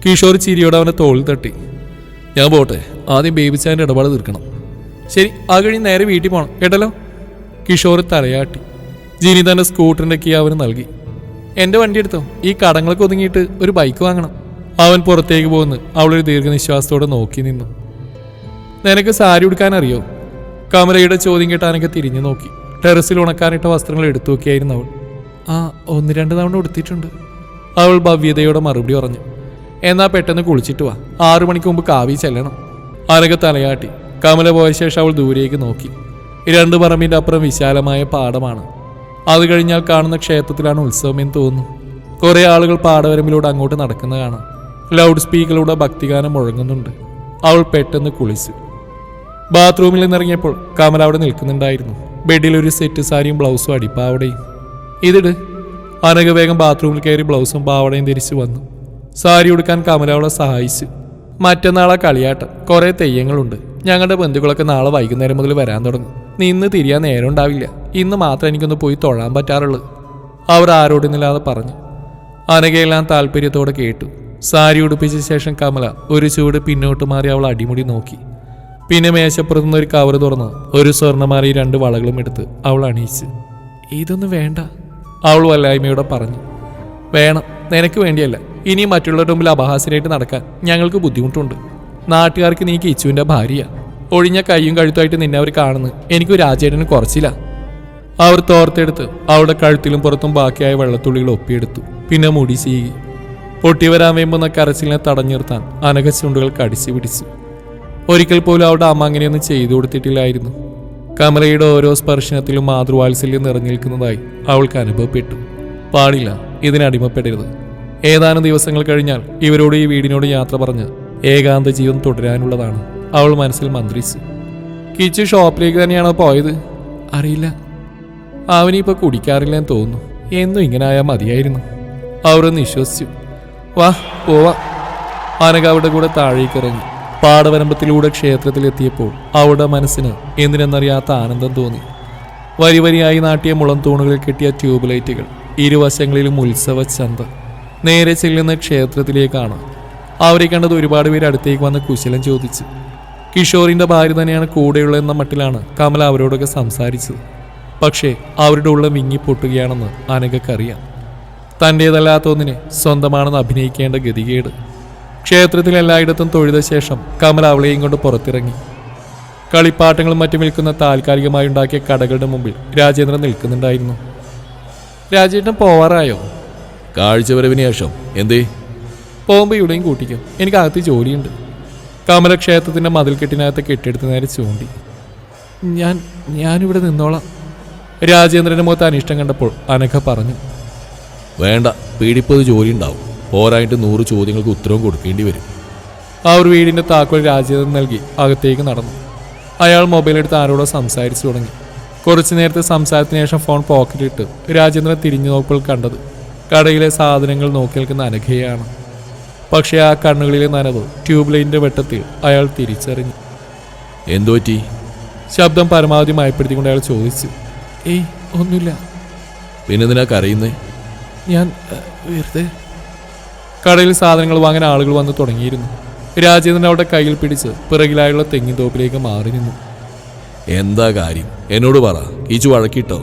കിഷോർ ചിരിയോടെ അവൻ്റെ തോളിൽ തട്ടി. ഞാൻ പോട്ടെ, ആദ്യം ബേബിച്ചാൻ്റെ ഇടപാട് തീർക്കണം. ശരി, ആ കഴിഞ്ഞ് നേരെ വീട്ടിൽ പോകണം കേട്ടല്ലോ. കിഷോർ തലയാട്ടി. ജിനി തൻ്റെ സ്കൂട്ടറിൻ്റെ കീ അവന് നൽകി. എൻ്റെ വണ്ടി എടുത്തോ, ഈ കടങ്ങളൊക്കെ ഒതുങ്ങിയിട്ട് ഒരു ബൈക്ക് വാങ്ങണം. അവൻ പുറത്തേക്ക് പോകുന്നു. അവളൊരു ദീർഘനിശ്വാസത്തോടെ നോക്കി നിന്നു. നിനക്ക് സാരി ഉടുക്കാൻ അറിയോ? കമലയുടെ ചോദ്യം കേട്ടാനൊക്കെ തിരിഞ്ഞു നോക്കി. ടെറസിൽ ഉണക്കാനിട്ട വസ്ത്രങ്ങൾ എടുത്തു നോക്കിയായിരുന്നു അവൾ. 1-2 തവണ ഉടുത്തിട്ടുണ്ട്. അവൾ ഭവ്യതയോടെ മറുപടി പറഞ്ഞു. എന്നാ പെട്ടെന്ന് കുളിച്ചിട്ട് വാ, 6 മണിക്ക് മുമ്പ് കാവി ചെല്ലണം. അനഘ തലയാട്ടി. കമല പോയ ശേഷം അവൾ ദൂരേക്ക് നോക്കി. 2 പറമ്പിന്റെ അപ്പുറം വിശാലമായ പാടമാണ്. അത് കഴിഞ്ഞാൽ കാണുന്ന ക്ഷേത്രത്തിലാണ് ഉത്സവം എന്ന് തോന്നുന്നു. കുറെ ആളുകൾ പാടവരമ്പിലൂടെ അങ്ങോട്ട് നടക്കുന്ന കാണാം. ലൗഡ് സ്പീക്കറിലൂടെ ഭക്തിഗാനം മുഴങ്ങുന്നുണ്ട്. അവൾ പെട്ടെന്ന് കുളിച്ചു. ബാത്റൂമിൽ നിന്നിറങ്ങിയപ്പോൾ കമല അവിടെ നിൽക്കുന്നുണ്ടായിരുന്നു. ബെഡിൽ ഒരു സെറ്റ് സാരിയും ബ്ലൗസും അടിപ്പാവടയും. ഇതിട്. അനഘ വേഗം ബാത്റൂമിൽ കയറി ബ്ലൗസും പാവടയും ധരിച്ചു വന്നു. സാരി ഉടുക്കാൻ കമല അവളെ സഹായിച്ചു. മറ്റന്നാളെ കളിയാട്ടം, കുറെ തെയ്യങ്ങളുണ്ട്. ഞങ്ങളുടെ ബന്ധുക്കളൊക്കെ നാളെ വൈകുന്നേരം മുതൽ വരാൻ തുടങ്ങും. നിന്ന് തിരിയാൻ നേരം ഉണ്ടാവില്ല. ഇന്ന് മാത്രം എനിക്കൊന്ന് പോയി തൊഴാൻ പറ്റാറുള്ളൂ, അവർ ആരോടുന്നില്ലാതെ പറഞ്ഞു. അനഘയെല്ലാം താല്പര്യത്തോടെ കേട്ടു. സാരി ഉടുപ്പിച്ച ശേഷം കമല ഒരു ചൂട് പിന്നോട്ട് മാറി അവൾ അടിമുടി നോക്കി. പിന്നെ മേശപ്പുറത്തുനിന്ന് ഒരു കവർ തുറന്ന് ഒരു സ്വർണ്ണമാരി 2 വളകളും എടുത്ത് അവൾ അണിയിച്ചു. ഇതൊന്നും വേണ്ട, അവൾ വല്ലായ്മയോടെ പറഞ്ഞു. വേണം, നിനക്ക് വേണ്ടിയല്ല. ഇനി മറ്റുള്ളവരുടെ മുമ്പിൽ അപഹാസ്യരായിട്ട് നടക്കാൻ ഞങ്ങൾക്ക് ബുദ്ധിമുട്ടുണ്ട്. നാട്ടുകാർക്ക് നീ കിച്ചുവിൻ്റെ ഭാര്യ. ഒഴിഞ്ഞ കൈയും കഴുത്തുമായിട്ട് നിന്നെ അവർ കാണുന്നു. എനിക്ക് രാജേട്ടന് കുറച്ചില്ല. അവർ തോർത്തെടുത്ത് അവളുടെ കഴുത്തിലും പുറത്തും ബാക്കിയായ വെള്ളത്തുള്ളികൾ ഒപ്പിയെടുത്തു. പിന്നെ മുടി ചീകി. പൊട്ടി വരാൻ വേമ്പുന്ന കരച്ചിലിനെ തടഞ്ഞു നിർത്താൻ അനഘ ചുണ്ടുകൾ കടിച്ചു പിടിച്ചു. ഒരിക്കൽ പോലും അവളുടെ അമ്മ അങ്ങനെയൊന്നും ചെയ്തു കൊടുത്തിട്ടില്ലായിരുന്നു. കമലയുടെ ഓരോ സ്പർശനത്തിലും മാതൃവാത്സല്യം നിറഞ്ഞു നിൽക്കുന്നതായി അവൾക്ക് അനുഭവപ്പെട്ടു. പാടില്ല, ഇതിനടിമപ്പെടരുത്. ഏതാനും ദിവസങ്ങൾ കഴിഞ്ഞാൽ ഇവരോട് ഈ വീടിനോട് യാത്ര പറഞ്ഞ് ഏകാന്ത ജീവൻ തുടരാനുള്ളതാണ് അവൾ മനസ്സിൽ മന്ത്രിച്ചു. കിച്ചു ഷോപ്പിലേക്ക് തന്നെയാണോ പോയത്? അറിയില്ല, അവനിപ്പോൾ കുടിക്കാറില്ലെന്ന് തോന്നുന്നു. എന്നും ഇങ്ങനെ ആയാൽ മതിയായിരുന്നു, അവരൊന്ന് വിശ്വസിച്ചു. വാ പോവാ. അനഘ അവരുടെ കൂടെ താഴേക്കിറങ്ങി. പാടവരമ്പത്തിലൂടെ ക്ഷേത്രത്തിലെത്തിയപ്പോൾ അവളുടെ മനസ്സിന് എന്തിനെന്നറിയാത്ത ആനന്ദം തോന്നി. വരി വരിയായി നാട്ടിയ മുളം തൂണുകളിൽ കെട്ടിയ ട്യൂബ് ലൈറ്റുകൾ, ഇരുവശങ്ങളിലും ഉത്സവ ചന്ത. നേരെ ചെല്ലുന്ന ക്ഷേത്രത്തിലേക്കാണ്. അവരെ കണ്ടത് ഒരുപാട് പേര് അടുത്തേക്ക് വന്ന് കുശലം ചോദിച്ചു. കിഷോറിന്റെ ഭാര്യ തന്നെയാണ് കൂടെയുള്ളതെന്ന മട്ടിലാണ് കമല അവരോടൊക്കെ സംസാരിച്ചത്. പക്ഷേ അവരുടെ ഉള്ളം വിങ്ങിപ്പൊട്ടുകയാണെന്ന് അനഘക്കറിയാം. തൻ്റേതല്ലാത്ത ഒന്നിനെ സ്വന്തമാണെന്ന് അഭിനയിക്കേണ്ട ഗതികേട്. ക്ഷേത്രത്തിൽ എല്ലായിടത്തും തൊഴുത ശേഷം കമല അവളെയും കൊണ്ട് പുറത്തിറങ്ങി. കളിപ്പാട്ടങ്ങളും മറ്റും വിൽക്കുന്ന താൽക്കാലികമായി ഉണ്ടാക്കിയ കടകളുടെ മുമ്പിൽ രാജേന്ദ്രൻ നിൽക്കുന്നുണ്ടായിരുന്നു. രാജേട്ടൻ പോവാറായോ? കാഴ്ചവരവിന് ശേഷം. എന്തേ? പോകുമ്പോൾ ഇവിടെയും കൂട്ടിക്കും, എനിക്ക് അകത്ത് ജോലിയുണ്ട്. കമല ക്ഷേത്രത്തിന്റെ മതിൽക്കെട്ടിനകത്ത് കെട്ടിയെടുത്ത് നേരെ ചൂണ്ടി. ഞാനിവിടെ നിന്നോളാം. രാജേന്ദ്രന്റെ മുഖത്ത് അനിഷ്ടം കണ്ടപ്പോൾ അനഘ പറഞ്ഞു. വേണ്ട, പീഡിപ്പത് ജോലി ഉണ്ടാവും. പോരായിട്ട് 100 ചോദ്യങ്ങൾക്ക് ഉത്തരവും കൊടുക്കേണ്ടി വരും. അവർ വീടിന്റെ താക്കോൽ രാജേന്ദ്രൻ നൽകി അകത്തേക്ക് നടന്നു. അയാൾ മൊബൈലെടുത്ത് ആരോടോ സംസാരിച്ചു തുടങ്ങി. കുറച്ചു നേരത്തെ സംസാരത്തിന് ശേഷം ഫോൺ പോക്കറ്റിലിട്ട് രാജേന്ദ്രൻ തിരിഞ്ഞു നോക്കുമ്പോൾ കണ്ടത് കടയിലെ സാധനങ്ങൾ നോക്കി നിൽക്കുന്ന അനഘയാണ്. പക്ഷേ ആ കണ്ണുകളിലെ നനവ് ട്യൂബ് ലൈറ്റിന്റെ വെട്ടത്തിൽ അയാൾ തിരിച്ചറിഞ്ഞു. എന്തുപറ്റി? ശബ്ദം പരമാവധി മയപ്പെടുത്തിക്കൊണ്ട് അയാൾ ചോദിച്ചു. ഏയ് ഒന്നുമില്ല. പിന്നെന്തിനാ കരയുന്നേ? ഞാൻ വെറുതെ. കടയിൽ സാധനങ്ങൾ വാങ്ങാൻ ആളുകൾ വന്ന് തുടങ്ങിയിരുന്നു. രാജേന്ദ്രൻ അവരുടെ കയ്യിൽ പിടിച്ച് പിറകിലായുള്ള തെങ്ങിൻ തോപ്പിലേക്ക് മാറി നിന്നു. എന്താ കാര്യം? എന്നോട് പറ. ഈച്ചു വഴക്കിട്ടോ?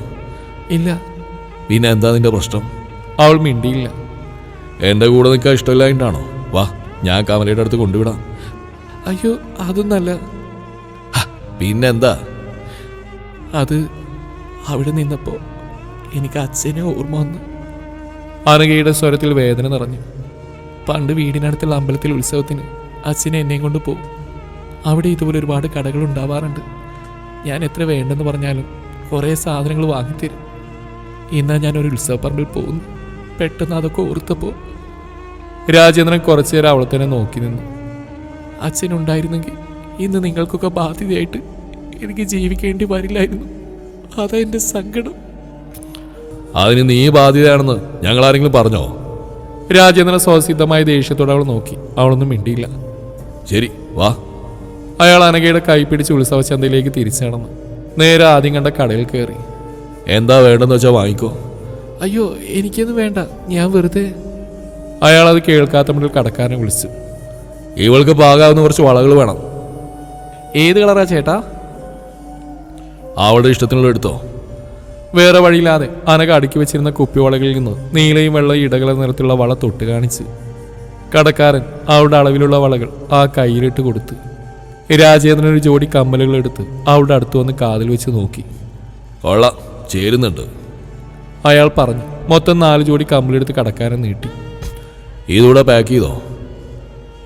ഇല്ല. പിന്നെ എന്താ നിന്റെ പ്രശ്നം? അവൾ മിണ്ടിയില്ല. എൻ്റെ കൂടെ നിൽക്കാൻ ഇഷ്ടമില്ലായിട്ടാണോ? വാ, ഞാൻ കമലയുടെ അടുത്ത് കൊണ്ടുവിടാം. അയ്യോ, അതൊന്നല്ല. പിന്നെന്താ? അത് അവിടെ നിന്നപ്പോൾ എനിക്ക് അച്ഛനെ ഓർമ്മ വന്നു. അനഘയുടെ സ്വരത്തിൽ വേദന നിറഞ്ഞു. പണ്ട് വീടിനടുത്തുള്ള അമ്പലത്തിൽ ഉത്സവത്തിന് അച്ഛനെ എന്നെയും കൊണ്ട് പോകും. അവിടെ ഇതുപോലെ ഒരുപാട് കടകൾ ഉണ്ടാവാറുണ്ട്. ഞാൻ എത്ര വേണ്ടെന്ന് പറഞ്ഞാലും കുറേ സാധനങ്ങൾ വാങ്ങിത്തരും. ഇന്നാ ഞാനൊരു ഉത്സവപ്പറമ്പിൽ പോകുന്നു. പെട്ടെന്ന് അതൊക്കെ ഓർത്തപ്പോൾ രാജേന്ദ്രൻ കുറച്ചു നേരം അവളെ തന്നെ നോക്കി നിന്നു. അച്ഛനുണ്ടായിരുന്നെങ്കിൽ ഇന്ന് നിങ്ങൾക്കൊക്കെ ബാധ്യതയായിട്ട് എനിക്ക് ജീവിക്കേണ്ടി വരില്ലായിരുന്നു. അതാ എൻ്റെ സങ്കടം. അതിന് നീ ബാധ്യതയാണെന്ന് ഞങ്ങൾ ആരെങ്കിലും പറഞ്ഞോ? രാജേന്ദ്രൻ സ്വസിദ്ധമായ ദേഷ്യത്തോടെ അവൾ നോക്കി. അവളൊന്നും മിണ്ടിയില്ല. ശരി, വാ. അയാൾ അനഘയുടെ കൈ പിടിച്ച് ഉത്സവചന്തയിലേക്ക് തിരിച്ചു നടന്നു. നേരെ ആദ്യം കണ്ട കടയിൽ കയറി. എന്താ വേണ്ടെന്ന് വെച്ചാൽ വാങ്ങിക്കോ. അയ്യോ, എനിക്കൊന്നും വേണ്ട, ഞാൻ വെറുതെ. അയാളത് കേൾക്കാത്ത മുന്നിൽ കടക്കാരനെ വിളിച്ചു. ഇവൾക്ക് പാകാവുന്ന കുറച്ച് വളകൾ വേണം. ഏത് കളറാ ചേട്ടാ? അവളുടെ ഇഷ്ടത്തിനുള്ള എടുത്തോ. വേറെ വഴിയില്ലാതെ അനഘ അടുക്കി വെച്ചിരുന്ന കുപ്പിവളകളിൽ നിന്ന് നീലയും വെള്ളയും ഇടകല നിറത്തിലുള്ള വള തൊട്ട് കാണിച്ച്. കടക്കാരൻ അവളുടെ അളവിലുള്ള വളകൾ ആ കയ്യിലിട്ട് കൊടുത്തു. രാജേന്ദ്രൻ ഒരു ജോഡി കമ്മലുകൾ എടുത്ത് അവളുടെ അടുത്ത് വന്ന് കാതിൽ വെച്ച് നോക്കി. കൊള്ളാം, ചേരുന്നുണ്ട്, അയാൾ പറഞ്ഞു. മൊത്തം 4 ജോഡി കമ്മലെടുത്ത് കടക്കാരൻ നീട്ടി. ഇതുകൂടെ പാക്ക് ചെയ്തോ.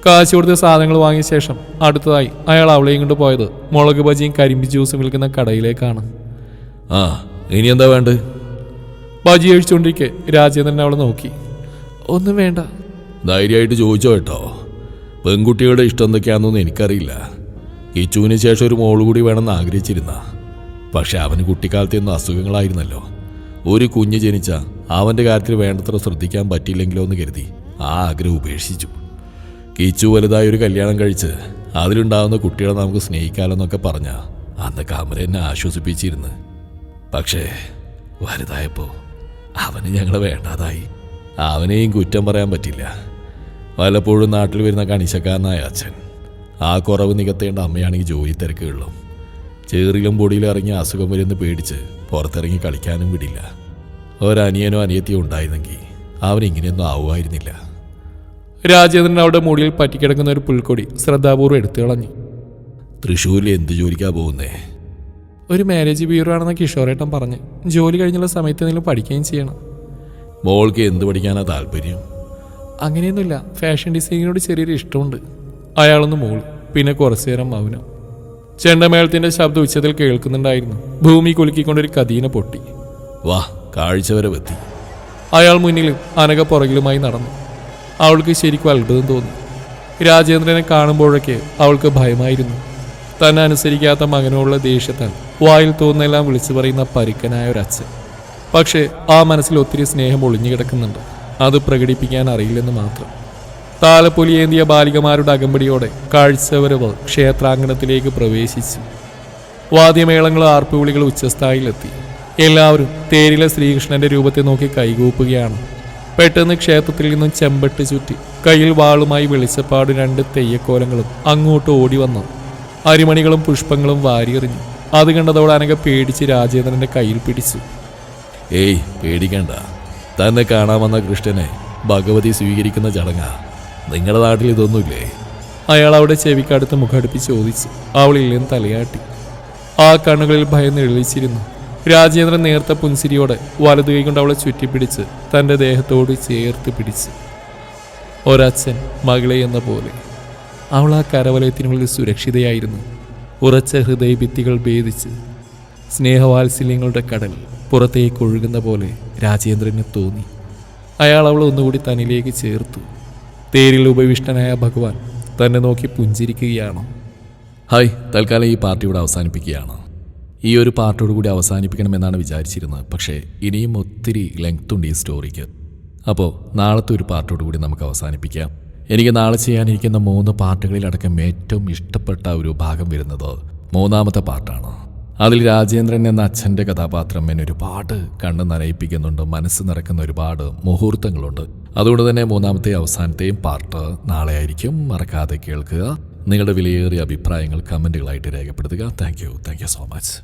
കാശ് കൊടുത്ത് സാധനങ്ങൾ വാങ്ങിയ ശേഷം അടുത്തതായി അയാൾ അവളെയും കൊണ്ട് പോയത് മുളക് ബജിയും കരിമ്പ് ജ്യൂസും വിൽക്കുന്ന കടയിലേക്കാണ്. ആ, ഇനി എന്താ വേണ്ട? ബജി കഴിച്ചുകൊണ്ടിരിക്കെ രാജേന്ദ്രൻ അവളെ നോക്കി. ഒന്നും വേണ്ട. ധൈര്യമായിട്ട് ചോദിച്ചോ കേട്ടോ. പെൺകുട്ടികളുടെ ഇഷ്ടം എന്തൊക്കെയാണെന്നൊന്നും എനിക്കറിയില്ല. കിച്ചുവിന് ശേഷം ഒരു മോള് കൂടി വേണമെന്ന് ആഗ്രഹിച്ചിരുന്ന. പക്ഷെ അവന് കുട്ടിക്കാലത്ത് നിന്ന് അസുഖങ്ങളായിരുന്നല്ലോ. ഒരു കുഞ്ഞ് ജനിച്ച അവൻ്റെ കാര്യത്തിൽ വേണ്ടത്ര ശ്രദ്ധിക്കാൻ പറ്റിയില്ലെങ്കിലോ എന്ന് കരുതി ആ ആഗ്രഹം ഉപേക്ഷിച്ചു. കിച്ചു വലുതായ ഒരു കല്യാണം കഴിച്ച് അതിലുണ്ടാകുന്ന കുട്ടികളെ നമുക്ക് സ്നേഹിക്കാലെന്നൊക്കെ പറഞ്ഞ അന്ന് കമല എന്നെ ആശ്വസിപ്പിച്ചിരുന്നു. പക്ഷേ വലുതായപ്പോൾ അവന് ഞങ്ങളെ വേണ്ടാതായി. അവനെയും കുറ്റം പറയാൻ പറ്റില്ല. വല്ലപ്പോഴും നാട്ടിൽ വരുന്ന കണിശക്കാരനായ അച്ഛൻ, ആ കുറവ് നികത്തേണ്ട അമ്മയാണെങ്കിൽ ജോലി തിരക്കുകളിലും ചേറിലും പൊടിയിലും ഇറങ്ങി അസുഖം വരുമെന്ന് പേടിച്ച് പുറത്തിറങ്ങി കളിക്കാനും വിടില്ല. ഒരനിയനോ അനിയത്തിയോ ഉണ്ടായിരുന്നെങ്കിൽ അവനിങ്ങനെയൊന്നും ആവുമായിരുന്നില്ല. രാജേന്ദ്രൻ അവിടെ മുടിയിൽ പറ്റിക്കിടക്കുന്ന ഒരു പുൽക്കൊടി ശ്രദ്ധാപൂർവ്വം എടുത്തു കളഞ്ഞു. തൃശ്ശൂരിൽ എന്ത് ജോലിക്കാ പോകുന്നേ? ഒരു മാരേജ് ബ്യൂറോ ആണെന്ന് കിഷോറേട്ടൻ പറഞ്ഞ്. ജോലി കഴിഞ്ഞുള്ള സമയത്ത് എന്തെങ്കിലും പഠിക്കുകയും ചെയ്യണം. മോൾക്ക് എന്ത് പഠിക്കാനാ താല്പര്യം? അങ്ങനെയൊന്നുമില്ല, ഫാഷൻ ഡിസൈനിനോട് ചെറിയൊരു ഇഷ്ടമുണ്ട്. അയാളൊന്ന് മോള്, പിന്നെ കുറച്ചു നേരം മൗനം. ചെണ്ടമേളത്തിന്റെ ശബ്ദം ഉച്ചത്തിൽ കേൾക്കുന്നുണ്ടായിരുന്നു. ഭൂമി കുലുക്കിക്കൊണ്ടൊരു കദീന പൊട്ടി. വാ, കാഴ്ച വരെ വെത്തി. അയാൾ മുന്നിലും അനഘ പുറകിലുമായി നടന്നു. അവൾക്ക് ശരിക്കും അത്ഭുതം തോന്നി. രാജേന്ദ്രനെ കാണുമ്പോഴൊക്കെ അവൾക്ക് ഭയമായിരുന്നു. തന്നെ അനുസരിക്കാത്ത മകനോടുള്ള ദേഷ്യത്താൽ വായിൽ തോന്നെല്ലാം വിളിച്ചു പറയുന്ന പരുക്കനായ ഒരച്ഛൻ. പക്ഷേ ആ മനസ്സിൽ ഒത്തിരി സ്നേഹം ഒളിഞ്ഞു കിടക്കുന്നുണ്ട്. അത് പ്രകടിപ്പിക്കാൻ അറിയില്ലെന്ന് മാത്രം. താലപ്പൊലിയേന്തിയ ബാലികമാരുടെ അകമ്പടിയോടെ കാഴ്ചവരവ് ക്ഷേത്രാങ്കണത്തിലേക്ക് പ്രവേശിച്ചു. വാദ്യമേളങ്ങളും ആർപ്പുവിളികളും ഉച്ചസ്ഥായിലെത്തി. എല്ലാവരും തേരിലെ ശ്രീകൃഷ്ണന്റെ രൂപത്തെ നോക്കി കൈകൂപ്പുകയാണ്. പെട്ടെന്ന് ക്ഷേത്രത്തിൽ നിന്നും ചെമ്പട്ട് ചുറ്റി കയ്യിൽ വാളുമായി വെളിച്ചപ്പാട് 2 തെയ്യക്കോലങ്ങളും അങ്ങോട്ട് ഓടി വന്നു. അരിമണികളും പുഷ്പങ്ങളും വാരിയെറിഞ്ഞു. അത് കണ്ടതോടെ അനഘ പേടിച്ച് രാജേന്ദ്രന്റെ കയ്യിൽ പിടിച്ചു. ഏയ്, പേടിക്കണ്ട. തന്നെ കാണാൻ വന്ന കൃഷ്ണനെ ഭഗവതി സ്വീകരിക്കുന്ന ചടങ്ങാ. നിങ്ങളുടെ നാട്ടിൽ ഇതൊന്നുമില്ലേ? അയാൾ അവിടെ ചെവിക്കടുത്ത് മുഖടുപ്പിച്ച് ചോദിച്ചു. അവളില്ലെന്ന് തലയാട്ടി. ആ കണ്ണുകളിൽ ഭയം നിഴലിച്ചിരുന്നു. രാജേന്ദ്രൻ നേർത്ത പുൻസിരിയോടെ വലതു കൈ കൊണ്ട് അവളെ ചുറ്റിപ്പിടിച്ച് തൻ്റെ ദേഹത്തോട് ചേർത്ത് പിടിച്ചു. ഒരച്ഛൻ മകളെ എന്ന പോലെ അവൾ ആ കരവലയത്തിനുള്ളിൽ സുരക്ഷിതയായിരുന്നു. ഉറച്ച ഹൃദയഭിത്തികൾ ഭേദിച്ച് സ്നേഹവാത്സല്യങ്ങളുടെ കടൽ പുറത്തേക്ക് ഒഴുകുന്ന പോലെ രാജേന്ദ്രന് തോന്നി. അയാൾ അവൾ ഒന്നുകൂടി തന്നിലേക്ക് ചേർത്തു. തേരിൽ ഉപവിഷ്ടനായ ഭഗവാൻ തന്നെ നോക്കി പുഞ്ചിരിക്കുകയാണ്. ഹായ്, തൽക്കാലം ഈ പാർട്ടി ഇവിടെ അവസാനിപ്പിക്കുകയാണ്. ഈ ഒരു പാർട്ടോടുകൂടി അവസാനിപ്പിക്കണമെന്നാണ് വിചാരിച്ചിരുന്നത്. പക്ഷേ ഇനിയും ഒത്തിരി ലെങ്ത് ഉണ്ട് ഈ സ്റ്റോറിക്ക്. അപ്പോൾ നാളത്തെ ഒരു പാർട്ടോടുകൂടി നമുക്ക് അവസാനിപ്പിക്കാം. എനിക്ക് നാളെ ചെയ്യാനിരിക്കുന്ന 3 പാർട്ടുകളിലടക്കം ഏറ്റവും ഇഷ്ടപ്പെട്ട ഒരു ഭാഗം വരുന്നത് 3ാമത്തെ പാർട്ടാണ്. അതിൽ രാജേന്ദ്രൻ എന്ന അച്ഛൻ്റെ കഥാപാത്രം എന്നെ ഒരുപാട് കണ്ണ് നനയിപ്പിക്കുന്നുണ്ട്. മനസ്സ് നിറക്കുന്ന ഒരുപാട് മുഹൂർത്തങ്ങളുണ്ട്. അതുകൊണ്ട് തന്നെ 3ാമത്തെ അവസാനത്തെയും പാർട്ട് നാളെ ആയിരിക്കും. മറക്കാതെ കേൾക്കുക. നിങ്ങളുടെ വിലയേറിയ അഭിപ്രായങ്ങൾ കമൻറ്റുകളായിട്ട് രേഖപ്പെടുത്തുക. Thank you so much.